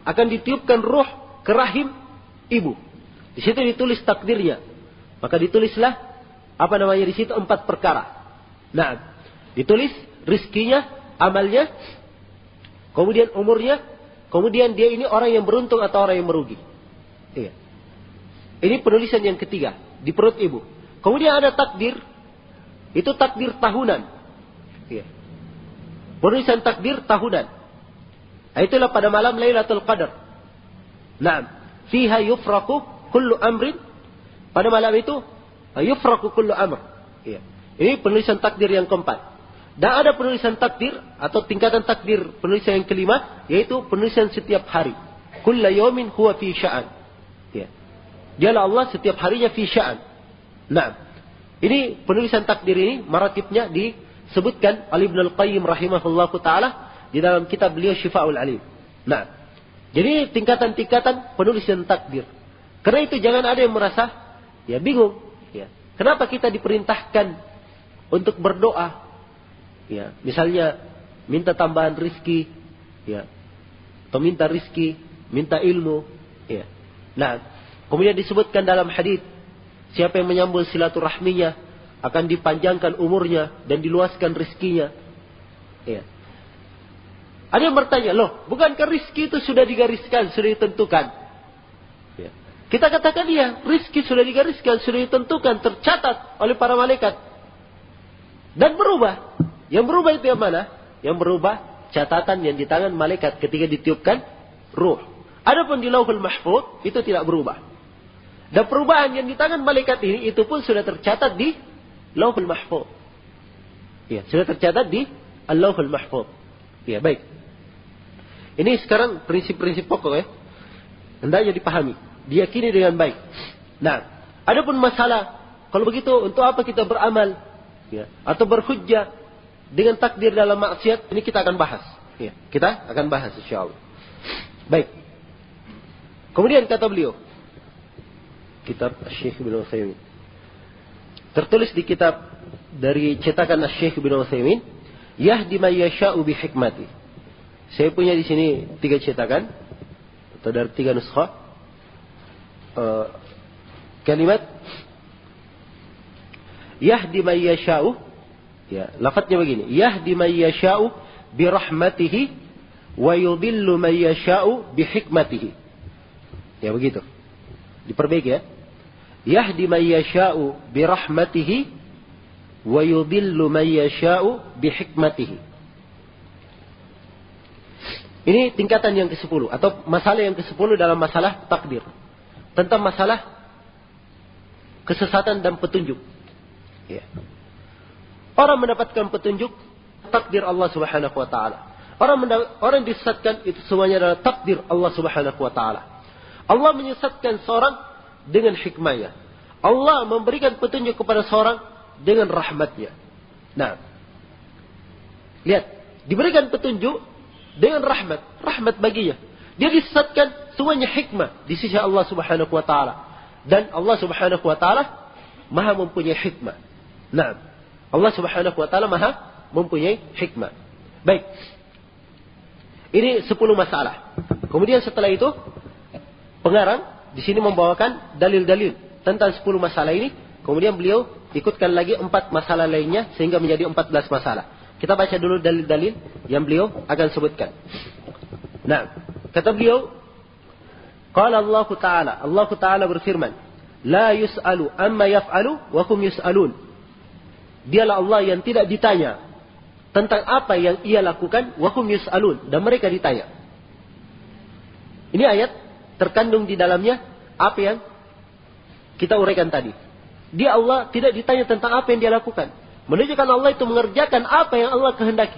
akan ditiupkan ruh ke rahim ibu. Di situ ditulis takdirnya. Maka ditulislah di situ 4 perkara. Nah, ditulis rizkinya, amalnya, kemudian umurnya, kemudian dia ini orang yang beruntung atau orang yang merugi. Iya. Ini penulisan yang ketiga di perut ibu. Kemudian ada takdir, itu takdir tahunan. Iya. Penulisan takdir tahunan. Nah, itulah pada malam Lailatul Qadar. Nah, fiha yufraku kullu amrin. Pada malam itu yufraku kullu amr. Iya. Ini penulisan takdir yang keempat. Dan ada penulisan takdir atau tingkatan takdir penulisan yang kelima, yaitu penulisan setiap hari. Kulla yawmin huwa fi sya'an. Iya. Dialah Allah setiap harinya fi sya'an. Nah, ini penulisan takdir ini maratibnya disebutkan oleh Ibnu Al-Qayyim rahimahullahu taala di dalam kitab beliau Syifa'ul Alim. Nah, jadi tingkatan-tingkatan penulisan takdir. Karena itu jangan ada yang merasa bingung. Ya. Kenapa kita diperintahkan untuk berdoa? Ya, misalnya minta tambahan rizki, ya, atau minta rizki, minta ilmu. Ya. Nah, kemudian disebutkan dalam hadis, siapa yang menyambung silaturahminya akan dipanjangkan umurnya dan diluaskan rizkinya. Ya. Ada yang bertanya, loh, bukankah rizki itu sudah digariskan, sudah ditentukan? Ya. Kita katakan rizki sudah digariskan, sudah ditentukan, tercatat oleh para malaikat. Dan berubah. Yang berubah itu yang mana? Yang berubah catatan yang di tangan malaikat ketika ditiupkan ruh. Adapun di Lauhul Mahfuz itu tidak berubah. Dan perubahan yang di tangan malaikat ini itu pun sudah tercatat di Lauhul Mahfuz. Ya, sudah tercatat di Lauhul Mahfuz. Ya, baik. Ini sekarang prinsip-prinsip pokok ya. Hendaknya dipahami, diyakini dengan baik. Nah, adapun masalah kalau begitu untuk apa kita beramal ya, atau berhujjah dengan takdir dalam maksiat, ini kita akan bahas. Ya, kita akan bahas insyaallah. Baik. Kemudian kata beliau, kitab Syekh Ibnu Utsaimin. Tertulis di kitab dari cetakan Syekh Ibnu Utsaimin, yahdi may yasha'u bi hikmati. Saya punya di sini 3 cetakan atau dari 3 nuskha. Kalimat yahdi may yasha'u, ya, lafadznya begini, yahdi may yasha'u bi rahmatihi wa yudhillu may yasha'u bi hikmatihi. Ya begitu. Diperbaiki ya. Yahdi may yasha'u bi rahmatihi wa yudhillu may yasha'u bi hikmatihi. Ini tingkatan yang ke-10 atau masalah yang ke-10 dalam masalah takdir. Tentang masalah kesesatan dan petunjuk. Ya. Orang mendapatkan petunjuk takdir Allah Subhanahu wa taala. Orang disesatkan itu semuanya adalah takdir Allah Subhanahu wa taala. Allah menyesatkan seorang dengan hikmahnya. Allah memberikan petunjuk kepada seorang dengan rahmatnya. Nah, lihat, diberikan petunjuk dengan rahmat baginya. Dia disesatkan semuanya hikmah di sisi Allah Subhanahu wa taala. Dan Allah Subhanahu wa taala Maha mempunyai hikmah. Nah, Allah Subhanahu wa taala Maha mempunyai hikmah. Baik. Ini 10 masalah. Kemudian setelah itu pengarang di sini membawakan dalil-dalil tentang 10 masalah ini. Kemudian beliau ikutkan lagi 4 masalah lainnya sehingga menjadi 14 masalah. Kita baca dulu dalil-dalil yang beliau akan sebutkan. Nah, kata beliau, qala Allah Ta'ala berfirman, la yus'alu amma yaf'alu wa hum yus'alun. Dialah Allah yang tidak ditanya tentang apa yang ia lakukan, wa hum yus'alun, dan mereka ditanya. Ini ayat terkandung di dalamnya apa yang kita uraikan tadi. Dia Allah tidak ditanya tentang apa yang dia lakukan. Menunjukkan Allah itu mengerjakan apa yang Allah kehendaki.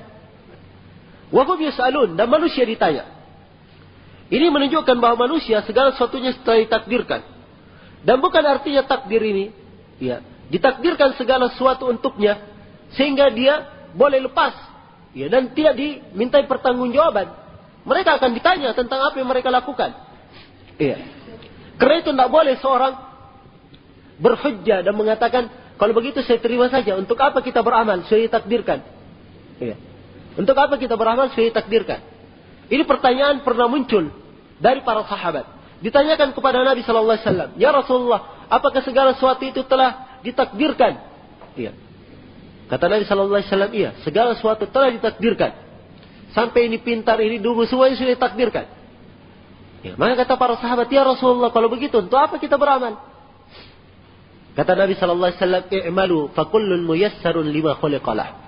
Wa hum yus'alun, dan manusia ditanya. Ini menunjukkan bahwa manusia segala sesuatunya telah ditakdirkan. Dan bukan artinya takdir ini, ya, ditakdirkan segala sesuatu untuknya sehingga dia boleh lepas, ya, dan tidak dimintai pertanggungjawaban. Mereka akan ditanya tentang apa yang mereka lakukan. Iya. Karena itu tidak boleh seorang berhujjah dan mengatakan, kalau begitu saya terima saja. Untuk apa kita beramal? Sudah ditakdirkan. Iya. Untuk apa kita beramal? Sudah ditakdirkan. Ini pertanyaan pernah muncul dari para sahabat. Ditanyakan kepada Nabi Sallallahu Alaihi Wasallam, ya Rasulullah, apakah segala sesuatu itu telah ditakdirkan? Iya. Kata Nabi Sallallahu Alaihi Wasallam, iya, segala sesuatu telah ditakdirkan. Sampai ini pintar, ini dulu, semuanya sudah ditakdirkan. Ya, maka kata para sahabat, ya Rasulullah, kalau begitu, untuk apa kita beramal? Kata Nabi Sallallahu Alaihi Wasallam, i'malu fakullun muyassarun lima khuliqalah.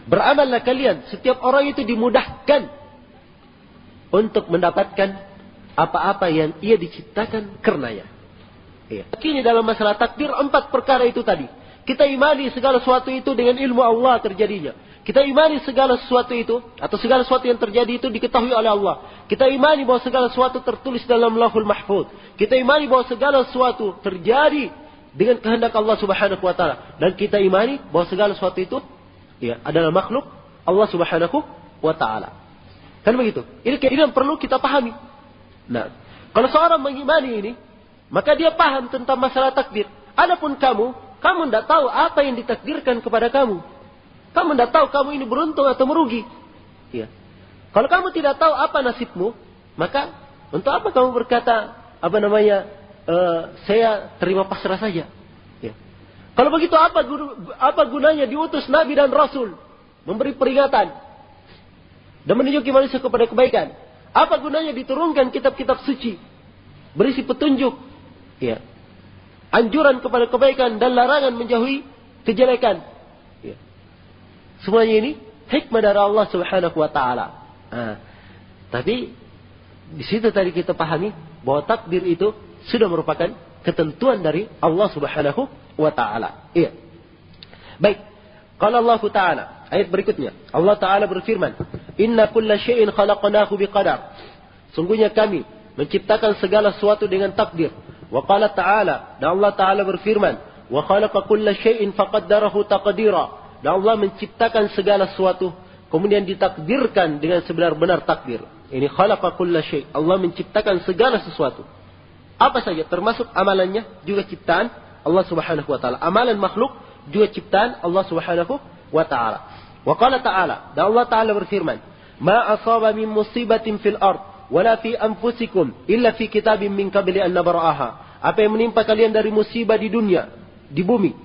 Beramallah kalian, setiap orang itu dimudahkan untuk mendapatkan apa-apa yang ia diciptakan karenanya. Iya. Kini dalam masalah takdir 4 perkara itu tadi. Kita imani segala sesuatu itu dengan ilmu Allah terjadinya. Kita imani segala sesuatu itu atau segala sesuatu yang terjadi itu diketahui oleh Allah. Kita imani bahwa segala sesuatu tertulis dalam Lauhul Mahfuz. Kita imani bahwa segala sesuatu terjadi dengan kehendak Allah Subhanahu wa taala, dan kita imani bahwa segala sesuatu itu, ya, adalah makhluk Allah Subhanahu wa taala. Kan begitu? Ini yang perlu kita pahami. Nah, kalau seorang mengimani ini, maka dia paham tentang masalah takdir. Adapun kamu tidak tahu apa yang ditakdirkan kepada kamu. Kamu tidak tahu kamu ini beruntung atau merugi. Ya. Kalau kamu tidak tahu apa nasibmu, maka untuk apa kamu berkata, saya terima pasrah saja. Ya. Kalau begitu apa gunanya diutus Nabi dan Rasul memberi peringatan dan menunjuki manusia kepada kebaikan? Apa gunanya diturunkan kitab-kitab suci berisi petunjuk, ya, anjuran kepada kebaikan dan larangan menjauhi kejelekan? Ya. Semuanya ini hikmah dari Allah Subhanahu wa taala. Tapi di situ tadi kita pahami bahwa takdir itu sudah merupakan ketentuan dari Allah Subhanahu wa taala. Iya. Baik. Qala Allah Ta'ala, ayat berikutnya. Allah Ta'ala berfirman, "Inna kulla syai'in khalaqnahu biqadar." Sungguhnya kami menciptakan segala sesuatu dengan takdir. Wa qala Ta'ala, dan Allah Ta'ala berfirman, "Wa khalaqa kulla syai'in faqaddarahu taqdira." Dan Allah menciptakan segala sesuatu kemudian ditakdirkan dengan sebenar-benar takdir. Ini khalaqa kulla syai'. Allah menciptakan segala sesuatu. Apa saja termasuk amalannya juga ciptaan Allah Subhanahu wa taala. Amalan makhluk juga ciptaan Allah Subhanahu wa taala. Wa qala ta'ala, dan Allah taala berfirman, "Ma asaba min musibatin fil ard wala fi anfusikum illa fi kitabim min qabli an nabra'aha." Apa yang menimpa kalian dari musibah di dunia, di bumi,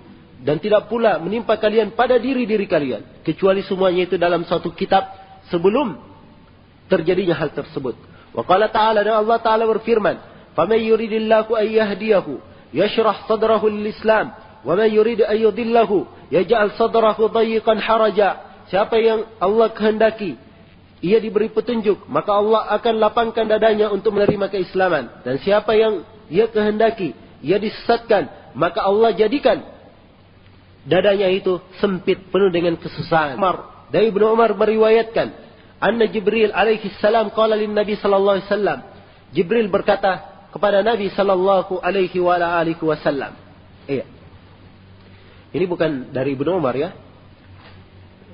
dan tidak pula menimpa kalian pada diri-diri kalian, kecuali semuanya itu dalam suatu kitab sebelum terjadinya hal tersebut. Wa qala ta'ala, dan Allah taala berfirman, "Faman yuridillahu an yahdiyahu yashrah sadrahu lil-Islam, wa man yurid an yudillahu yaj'al sadrahu dayiqan haraja." Siapa yang Allah kehendaki ia diberi petunjuk, maka Allah akan lapangkan dadanya untuk menerima keislaman. Dan siapa yang ia kehendaki ia disesatkan, maka Allah jadikan dadanya itu sempit, penuh dengan kesusahan. Dari Ibnu Umar meriwayatkan, anna Jibril alaihi salam qala lin Nabi sallallahu alaihi wasallam. Jibril berkata kepada Nabi sallallahu alaihi wasallam. Iya. Ini bukan dari Ibnu Umar ya.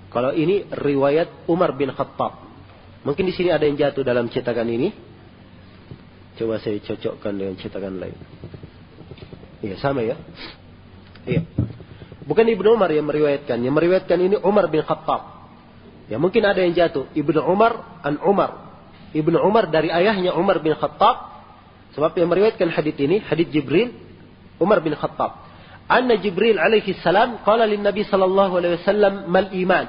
Kalau ini riwayat Umar bin Khattab. Mungkin di sini ada yang jatuh dalam cetakan ini. Coba saya cocokkan dengan cetakan lain. Iya, sama ya. Iya. Bukan Ibnu Umar yang meriwayatkan. Yang meriwayatkan ini Umar bin Khattab. Ya mungkin ada yang jatuh. Ibnu Umar an Umar. Ibnu Umar dari ayahnya Umar bin Khattab. Sebab yang meriwayatkan hadits ini, hadits Jibril, Umar bin Khattab. Anna Jibril alaihi salam qala lin Nabi sallallahu alaihi wasallam mal iman.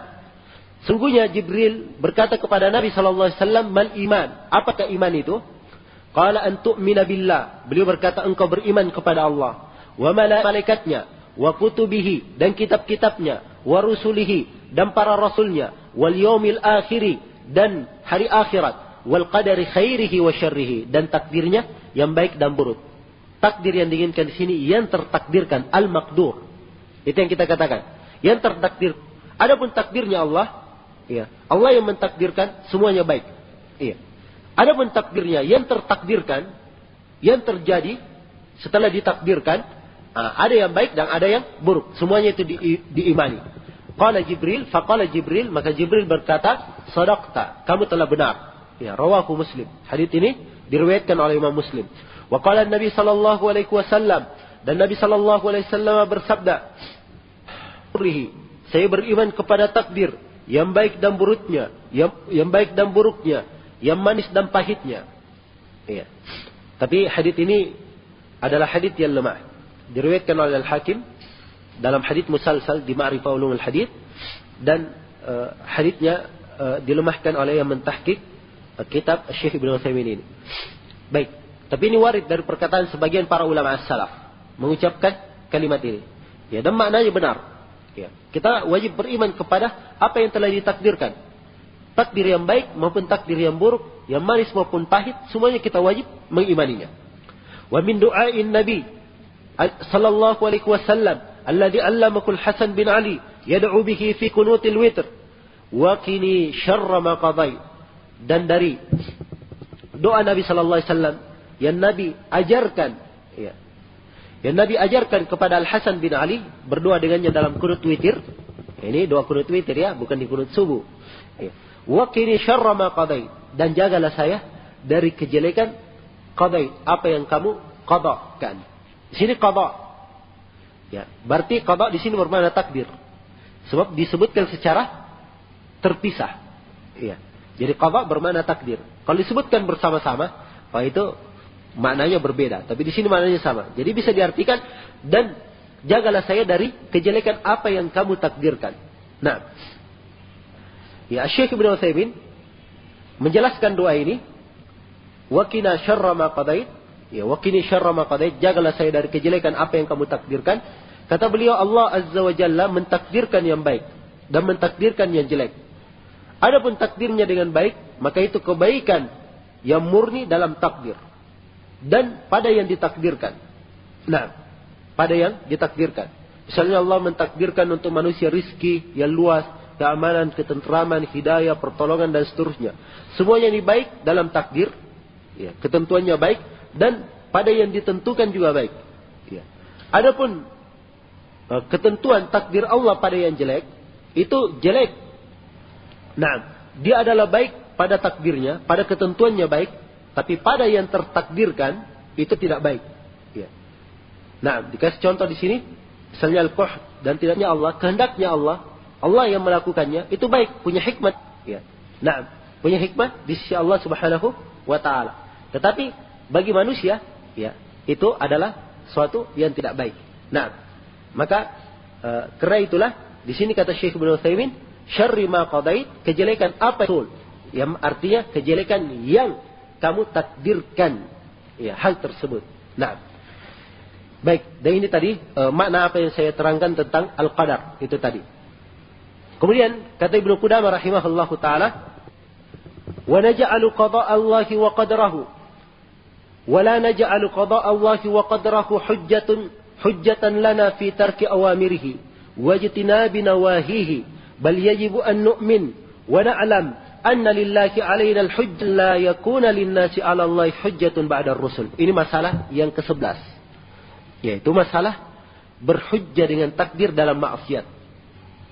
Sungguhnya Jibril berkata kepada Nabi sallallahu alaihi wasallam mal iman. Apakah iman itu? Qala an tu'mina billah. Beliau berkata engkau beriman kepada Allah, wa malaikatnya, wa kutubihi, dan kitab-kitabnya, wa rusulihi, dan para rasulnya, wal yaumil akhiri, dan hari akhirat, wal qadari khairihi wa syarrihi, dan takdirnya yang baik dan buruk. Takdir yang diinginkan di sini yang tertakdirkan, al-maqdur. Itu yang kita katakan. Yang tertakdir. Adapun takdirnya Allah, ya, Allah yang mentakdirkan semuanya baik. Iya. Adapun takdirnya yang tertakdirkan, yang terjadi setelah ditakdirkan, ada yang baik dan ada yang buruk. Semuanya itu diimani. Qala Jibril, faqala Jibril, maka Jibril berkata, "Shadaqta, kamu telah benar." Ya, rawahu Muslim. Hadits ini diriwayatkan oleh Imam Muslim. Wa qala Nabi sallallahu alaihi wasallam, dan Nabi sallallahu alaihi wasallam bersabda, "Saya beriman kepada takdir yang baik dan buruknya, yang baik dan buruknya, yang manis dan pahitnya." Iya. Tapi hadits ini adalah hadits yang lemah. Diriwayatkan oleh Al-Hakim dalam hadits musalsal di Ma'rifah Ulumul Hadits, dan haditsnya dilemahkan oleh yang mentahqiq kitab Syekh Ibnu Utsaimin ini. Baik. Tapi ini warid dari perkataan sebagian para ulama as-salaf mengucapkan kalimat ini. Ya, dan maknanya benar. Ya, kita wajib beriman kepada apa yang telah ditakdirkan. Takdir yang baik maupun takdir yang buruk, yang manis maupun pahit, semuanya kita wajib mengimaninya. Wa min du'ain Nabi sallallahu alaihi wasallam alladhi allamakul Hasan bin Ali yad'u bihi fi kunutil witr wa qini syarra ma qadai. Dan dari doa Nabi sallallahu alaihi wasallam yang Nabi ajarkan, ya, yang Nabi ajarkan kepada Al Hasan bin Ali, berdoa dengannya dalam kunut witir. Ini doa kunut witir ya, bukan di kunut subuh. Ya. Wa qini syarra ma qadai, dan jagalah saya dari kejelekan qadai, apa yang kamu qadakan. Di sini qada. Ya, berarti qada di sini bermakna takdir. Sebab disebutkan secara terpisah. Ya. Jadi qada bermakna takdir. Kalau disebutkan bersama-sama, itu maknanya berbeda, tapi di sini maknanya sama. Jadi bisa diartikan, dan jagalah saya dari kejelekan apa yang kamu takdirkan. Nah, ya, Syekh Ibnu Utsaimin menjelaskan doa ini, wa qina syarra ma qadait, ya, wa qini syarra ma qadait, jagalah saya dari kejelekan apa yang kamu takdirkan. Kata beliau, Allah Azza wa Jalla mentakdirkan yang baik dan mentakdirkan yang jelek. Adapun takdirnya dengan baik, maka itu kebaikan yang murni dalam takdir. Dan pada yang ditakdirkan. Nah, pada yang ditakdirkan. Misalnya Allah mentakdirkan untuk manusia rizki yang luas, keamanan, ketentraman, hidayah, pertolongan, dan seterusnya. Semuanya ini baik dalam takdir. Ya, ketentuannya baik. Dan pada yang ditentukan juga baik. Ya. Adapun ketentuan takdir Allah pada yang jelek, itu jelek. Nah, dia adalah baik pada takdirnya, pada ketentuannya baik, tapi pada yang tertakdirkan itu tidak baik. Ya. Nah, dikasih contoh di sini, misalnya al-quh dan tidaknya Allah, kehendaknya Allah, Allah yang melakukannya itu baik, punya hikmat. Ya. Nah, punya hikmat di sisi Allah Subhanahu wa taala. Tetapi bagi manusia, ya, itu adalah suatu yang tidak baik. Nah, maka karena itulah di sini kata Syekh Ibnu Utsaimin, syarri ma qadait, kejelekan apa itu? Yang artinya kejelekan yang kamu takdirkan, ya, hal tersebut. Nah, baik, dan ini tadi makna apa yang saya terangkan tentang al-qadar itu tadi. Kemudian kata Ibnu Qudamah rahimahullahu taala, wa naj'alu qada' Allahi wa qadrahu wa la naj'alu qada' Allahi wa qadrahu hujjatan lana fi tarki awamirihi wa ijtinabi nawahihi bal yajibu an nu'min wa na'lam anna lillahi 'alaina al-hujjah la yakuna lin-nasi 'ala Allahi hujjatun ba'da ar-rusul. Ini masalah yang ke-11, yaitu masalah berhujjah dengan takdir dalam maksiat.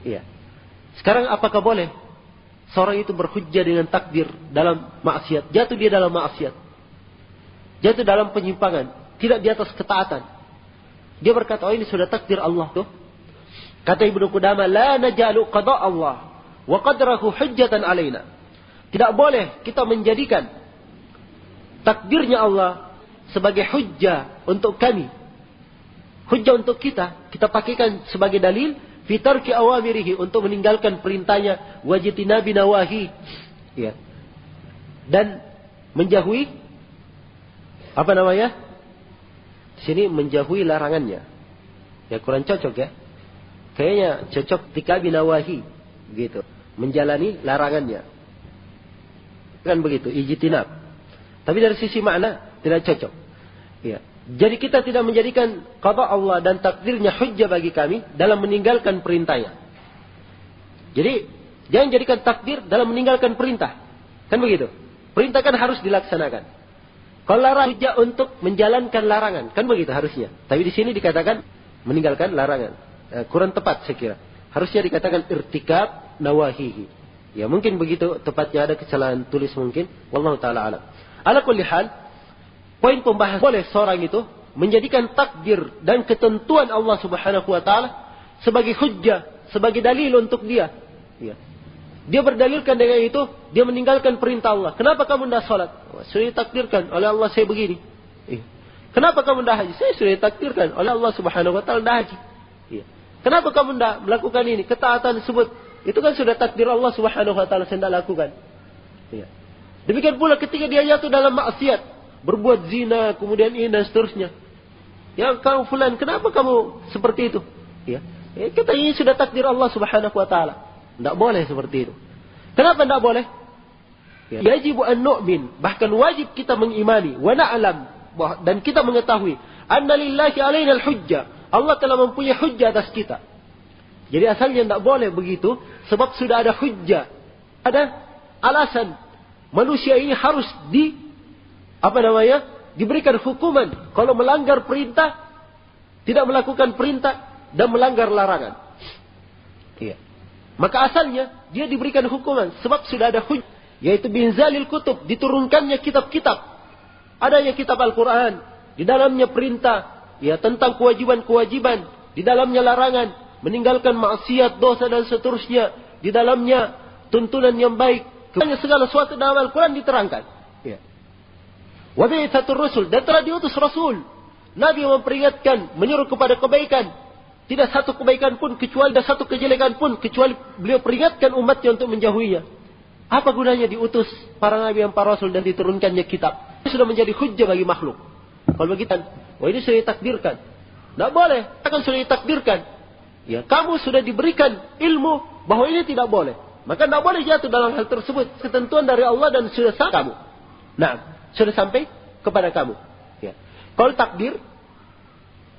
Iya. Sekarang apakah boleh seorang itu berhujjah dengan takdir dalam maksiat? Jatuh dia dalam maksiat, jatuh dalam penyimpangan, tidak di atas ketaatan. Dia berkata, oh ini sudah takdir Allah tuh. Kata Ibnu Qudamah, la naj'alu qada' Allah wa qadrahu hujjatan alaina. Tidak boleh kita menjadikan takdirnya Allah sebagai hujjah untuk kami, hujjah untuk kita pakaikan sebagai dalil fi tarki awamirihi, untuk meninggalkan perintahnya, wajtinabi nawahi, ya, dan menjauhi apa namanya? Di sini menjauhi larangannya. Ya kurang cocok ya. Kayaknya cocok tikabi nawahi gitu, menjalani larangannya. Kan begitu, ijtinab. Tapi dari sisi makna tidak cocok. Ya. Jadi kita tidak menjadikan qada Allah dan takdirnya hujjah bagi kami dalam meninggalkan perintahnya. Jadi jangan jadikan takdir dalam meninggalkan perintah. Kan begitu? Perintah kan harus dilaksanakan. Kalau larang hujjah untuk menjalankan larangan, kan begitu harusnya. Tapi di sini dikatakan meninggalkan larangan. Kurang tepat saya kira. Harusnya dikatakan irtikab nawahihi. Ya mungkin begitu tepatnya, ada kesalahan tulis mungkin. Wallahu taala alam. Ala kulli hal, poin pembahasan, boleh seorang itu menjadikan takdir dan ketentuan Allah Subhanahu wa taala sebagai hujjah, sebagai dalil untuk dia. Ya. Dia berdalilkan dengan itu, dia meninggalkan perintah Allah. Kenapa kamu tidak salat? Sudah ditakdirkan oleh Allah saya begini. Kenapa kamu tidak haji? Saya sudah ditakdirkan oleh Allah Subhanahu wa taala tidak haji. Kenapa kamu tidak melakukan ini? Ketaatan tersebut itu kan sudah takdir Allah Subhanahu wa taala, saya tidak lakukan. Demikian pula ketika dia jatuh dalam maksiat, berbuat zina, kemudian ini dan seterusnya. Ya kamu fulan, kenapa kamu seperti itu? Ya, kita ini sudah takdir Allah Subhanahu wa taala. Tidak boleh seperti itu. Kenapa tidak boleh? Yajibu an nu'min, bahkan wajib kita mengimani, wa na'lam, dan kita mengetahui, anna lillahi alaina al-hujjah, Allah telah mempunyai hujjah atas kita. Jadi asalnya tidak boleh begitu, sebab sudah ada hujjah, ada alasan manusia ini harus diberikan hukuman kalau melanggar perintah, tidak melakukan perintah dan melanggar larangan. Iya. Maka asalnya dia diberikan hukuman sebab sudah ada hujjah, yaitu binzalil kutub, diturunkannya kitab-kitab. Adanya kitab Al-Quran, di dalamnya perintah, ya, tentang kewajiban-kewajiban, di dalamnya larangan, meninggalkan maksiat, dosa dan seterusnya, di dalamnya tuntunan yang baik. Kemudian segala sesuatu dalam Al-Quran diterangkan. Ya. Wa bi'itsatur rusul, dan telah diutus Rasul. Nabi yang memperingatkan, menyuruh kepada kebaikan. Tidak satu kebaikan pun kecuali, dan satu kejelekan pun kecuali beliau peringatkan umatnya untuk menjauhinya. Apa gunanya diutus para nabi dan para rasul dan diturunkannya kitab? Ini sudah menjadi hujjah bagi makhluk. Kalau begitu, wah ini sudah ditakdirkan. Tidak boleh, akan sudah ditakdirkan. Ya, kamu sudah diberikan ilmu bahwa ini tidak boleh. Maka tidak boleh jatuh dalam hal tersebut. Ketentuan dari Allah dan sudah sampai kamu. Nah, sudah sampai kepada kamu. Ya. Kalau takdir,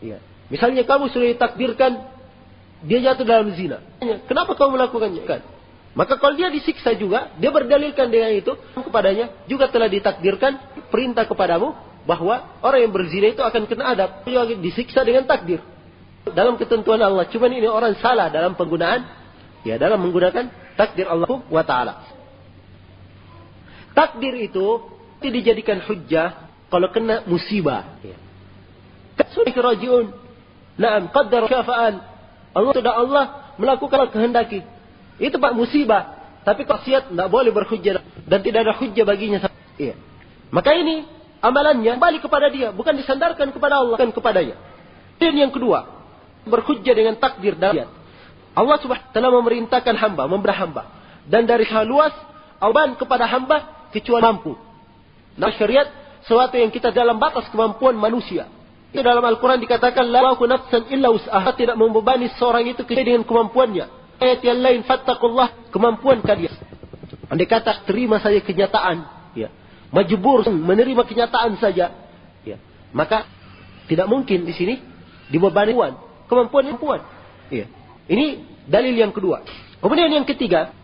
ya. Misalnya kamu sudah ditakdirkan dia jatuh dalam zina. Kenapa kamu melakukannya? Kan? Maka kalau dia disiksa juga, dia berdalilkan dengan itu kepadanya, juga telah ditakdirkan perintah kepadamu bahwa orang yang berzina itu akan kena adab. Dia disiksa dengan takdir. Dalam ketentuan Allah. Cuma ini orang salah dalam penggunaan, ya, dalam menggunakan takdir Allah wa ta'ala. Takdir itu tidak dijadikan hujjah kalau kena musibah. Sudah kerajiun. Naam, qaddar syafa'an. Allah melakukan kehendaki. Itu Pak musibah. Tapi maksiat tidak boleh berhujjah dan tidak ada hujjah baginya. Iya. Maka ini amalannya balik kepada dia, bukan disandarkan kepada Allah, bukan kepadanya. Dan yang kedua, berhujjah dengan takdir dan Allah Subhanahu wa taala memerintahkan hamba, memberi hamba. Dan dari hal luas, Allah kepada hamba kecuali mampu. Nah, syariat sesuatu yang kita dalam batas kemampuan manusia. Itu dalam Al-Quran dikatakan la yukallifu nafsan illa wus'aha, tidak membebani seorang itu kecuali dengan kemampuannya. Ayat yang lain fattaqullah, kemampuan kalian. Andai kata terima saja kenyataan, ya. Majbur menerima kenyataan saja, ya. Maka tidak mungkin di sini dibebani kemampuan. Ya. Ini dalil yang kedua. Kemudian yang ketiga,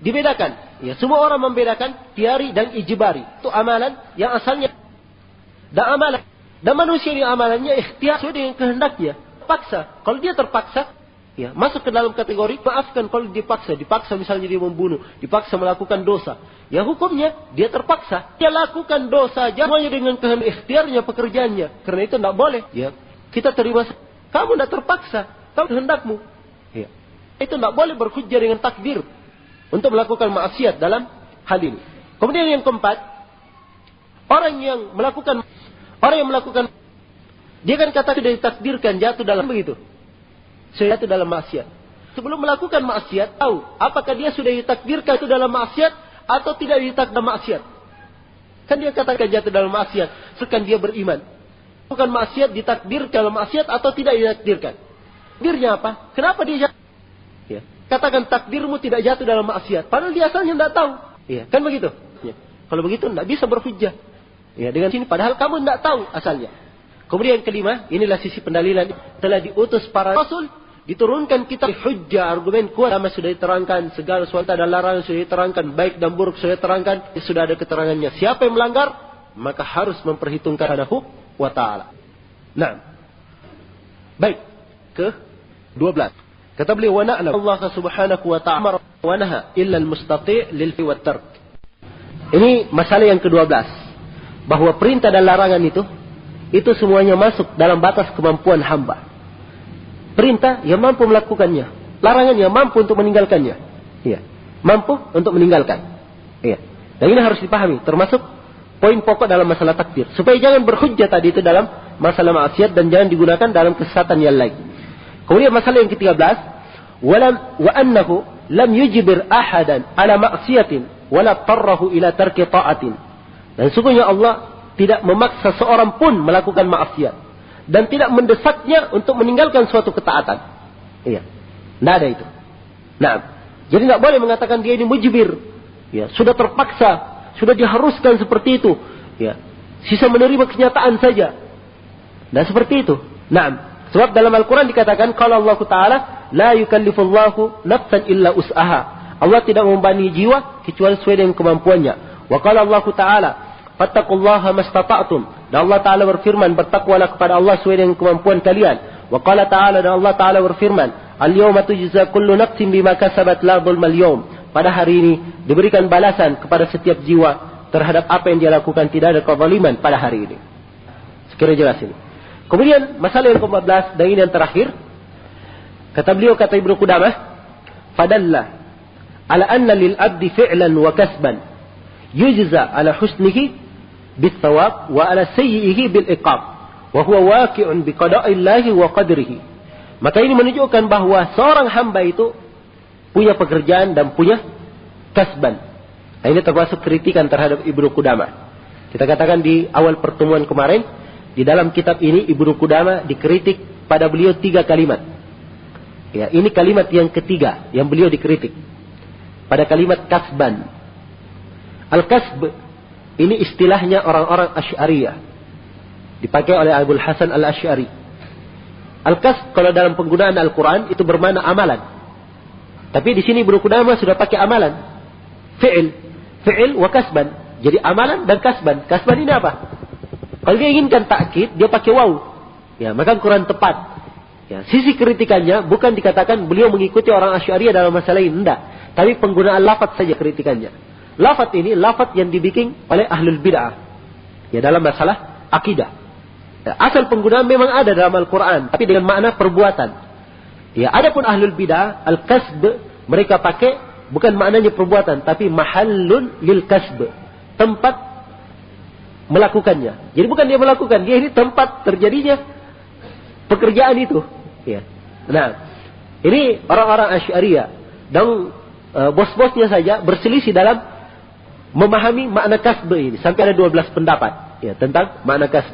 dibedakan. Ya, semua orang membedakan tiari dan ijibari. Itu amalan yang asalnya dan amalan. Dan manusia ini amalannya ikhtiar sesuai dengan kehendaknya. Paksa. Kalau dia terpaksa, ya, masuk ke dalam kategori maafkan kalau dipaksa misalnya dia membunuh, dipaksa melakukan dosa. Ya hukumnya dia terpaksa. Dia lakukan dosa aja semuanya dengan kehendak ikhtiarnya, pekerjaannya. Karena itu tidak boleh. Ya, kita terima. Kamu tidak terpaksa, kamu kehendakmu. Ya. Itu tidak boleh berhujjah dengan takdir untuk melakukan maksiat dalam hal ini. Kemudian yang keempat, orang yang melakukan dia kan kata sudah ditakdirkan jatuh dalam begitu. Sudah jatuh dalam maksiat. Sebelum melakukan maksiat, tahu apakah dia sudah ditakdirkan itu dalam maksiat atau tidak ditakdirkan maksiat. Kan dia katakan jatuh dalam maksiat, sekarang dia beriman. Bukan maksiat ditakdirkan dalam maksiat atau tidak ditakdirkan. Takdirnya apa? Kenapa dia jatuh? Ya. Katakan takdirmu tidak jatuh dalam maksiat. Padahal dia asalnya tidak tahu. Ya. Kan begitu? Ya. Kalau begitu tidak bisa berhujjah. Ya, dengan sini padahal kamu tidak tahu asalnya. Kemudian yang kelima, inilah sisi pendalilan. Telah diutus para rasul, diturunkan kita hujjah, argumen kuat. Sama sudah diterangkan, segala sesuatu dan larangan sudah diterangkan, baik dan buruk sudah diterangkan, sudah ada keterangannya. Siapa yang melanggar, maka harus memperhitungkan Subhanahu wa ta'ala. Nah, baik, ke 12. Kata beliau, wa na'lam Allah subhanahu wa ta'ala wa naha illa al-mustati' lil fi wa tark. Ini masalah yang ke-12. Bahwa perintah dan larangan itu semuanya masuk dalam batas kemampuan hamba. Perintah yang mampu melakukannya, larangan yang mampu untuk meninggalkannya. Iya, mampu untuk meninggalkan. Iya. Dan ini harus dipahami, termasuk poin pokok dalam masalah takdir. Supaya jangan berhujjah tadi itu dalam masalah maksiat dan jangan digunakan dalam kesesatan yang lain. Kemudian masalah yang ke-13, wa annahu lam yujbir ahadan ala maksiatin wala tarrahu ila tarki ta'atin. Dan sungguhnya Allah tidak memaksa seorang pun melakukan maksiat dan tidak mendesaknya untuk meninggalkan suatu ketaatan. Iya, tidak ada itu. Nah, jadi tidak boleh mengatakan dia ini mujbir. Ya, sudah terpaksa, sudah diharuskan seperti itu. Ya, sisa menerima kenyataan saja. Nah, seperti itu. Nah, sebab dalam Al-Quran dikatakan kalau Allah Taala la yukallifullahu nafsan illa us'aha. Allah tidak membebani jiwa kecuali sesuai dengan kemampuannya. Wa qala Allah Taala fattaqullaha mastata'tum. Dan Allah Ta'ala berfirman, bertakwalah kepada Allah sesuai dengan kemampuan kalian. Wa qala ta'ala, dan Allah Ta'ala berfirman, al-yawma tujza kullu nafsin bima kasabat la dhulmal yawm. Pada hari ini diberikan balasan kepada setiap jiwa terhadap apa yang dia lakukan, tidak ada kezaliman pada hari ini. Sekiranya jelas ini. Kemudian masalah yang ke-14 dan ini yang terakhir. Kata beliau, kata Ibnu Qudamah, fadalla ala anna lil abdi fi'lan wa kasban yujza ala husnihi بالثواب وعلى سيئه بالعقاب وهو واقع بقضاء الله وقدره. Maka ini menunjukkan bahwa seorang hamba itu punya pekerjaan dan punya kasban. Nah, ini termasuk kritikan terhadap Ibnu Qudamah. Kita katakan di awal pertemuan kemarin, di dalam kitab ini Ibnu Qudamah dikritik pada beliau 3 kalimat. Ya, ini kalimat yang ketiga yang beliau dikritik. Pada kalimat kasban. Al-kasb ini istilahnya orang-orang Asy'ariyah. Dipakai oleh Abul Hasan Al-Asy'ari. Al-kasb kalau dalam penggunaan Al-Quran itu bermakna amalan. Tapi di sini Ibnu Qudamah sudah pakai amalan. Fi'il wa kasban. Jadi amalan dan kasban. Kasban ini apa? Kalau dia inginkan takkid, dia pakai waw. Ya, maka kurang tepat. Ya, sisi kritikannya bukan dikatakan beliau mengikuti orang Asy'ariyah dalam masalah ini, enggak. Tapi penggunaan lafaz saja kritikannya. Lafaz ini lafaz yang dibikin oleh ahlul bid'ah. Ya, dalam masalah akidah. Ya, asal penggunaan memang ada dalam Al-Quran, tapi dengan makna perbuatan. Ya, adapun ahlul bid'ah, al-kasb, mereka pakai bukan maknanya perbuatan, tapi mahallun lil kasb, tempat melakukannya. Jadi bukan dia melakukan, dia ini tempat terjadinya pekerjaan itu. Ya. Nah, ini orang-orang Asy'ariyah dan bos-bosnya saja berselisih dalam memahami makna kasb ini. Sampai ada 12 pendapat ya, tentang makna kasb.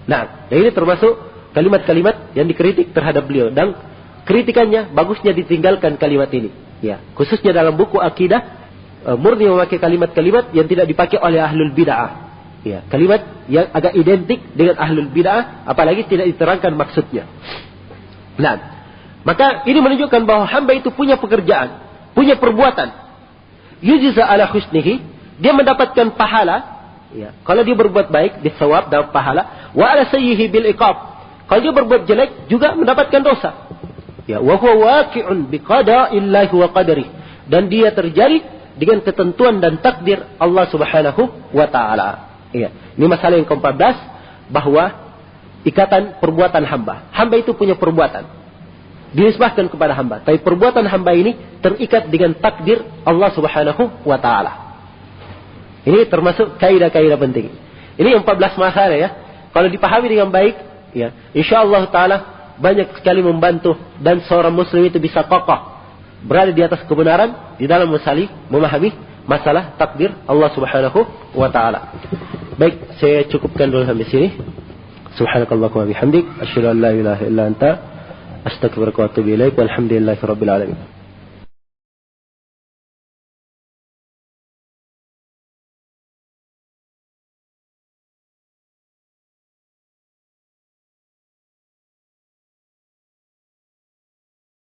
Nah, ini termasuk kalimat-kalimat yang dikritik terhadap beliau. Dan kritikannya bagusnya ditinggalkan kalimat ini. Ya, khususnya dalam buku akidah, murni memakai kalimat-kalimat yang tidak dipakai oleh ahlul bid'ah. Ya, kalimat yang agak identik dengan ahlul bid'ah, apalagi tidak diterangkan maksudnya. Nah, maka ini menunjukkan bahwa hamba itu punya pekerjaan, punya perbuatan. Yujza ala husnihi, dia mendapatkan pahala. Ya, kalau dia berbuat baik, bisawab, dapat pahala. Wa ala sayyihi bil iqab. Kalau dia berbuat jelek, juga mendapatkan dosa. Ya, wa huwa waqi'un bi qada'illahi wa qadarihi. Dan dia terjadi dengan ketentuan dan takdir Allah Subhanahu wa taala. Ya, ini masalah yang ke-14, bahwa ikatan perbuatan hamba. Hamba itu punya perbuatan. Dinisbahkan kepada hamba. Tapi perbuatan hamba ini terikat dengan takdir Allah Subhanahu wa ta'ala. Ini termasuk kaidah-kaidah penting. Ini 14 masalah ya. Kalau dipahami dengan baik, ya, insyaallah ta'ala banyak sekali membantu. Dan seorang muslim itu bisa kokoh berada di atas kebenaran di dalam memahami masalah takdir Allah Subhanahu wa ta'ala. Baik, saya cukupkan dulu sampai sini. Subhanakallahumma bihamdik, asyhadu an la ilaha illa anta, astaghfiruka wa atubu ilaik, walhamdulillahi rabbil alamin.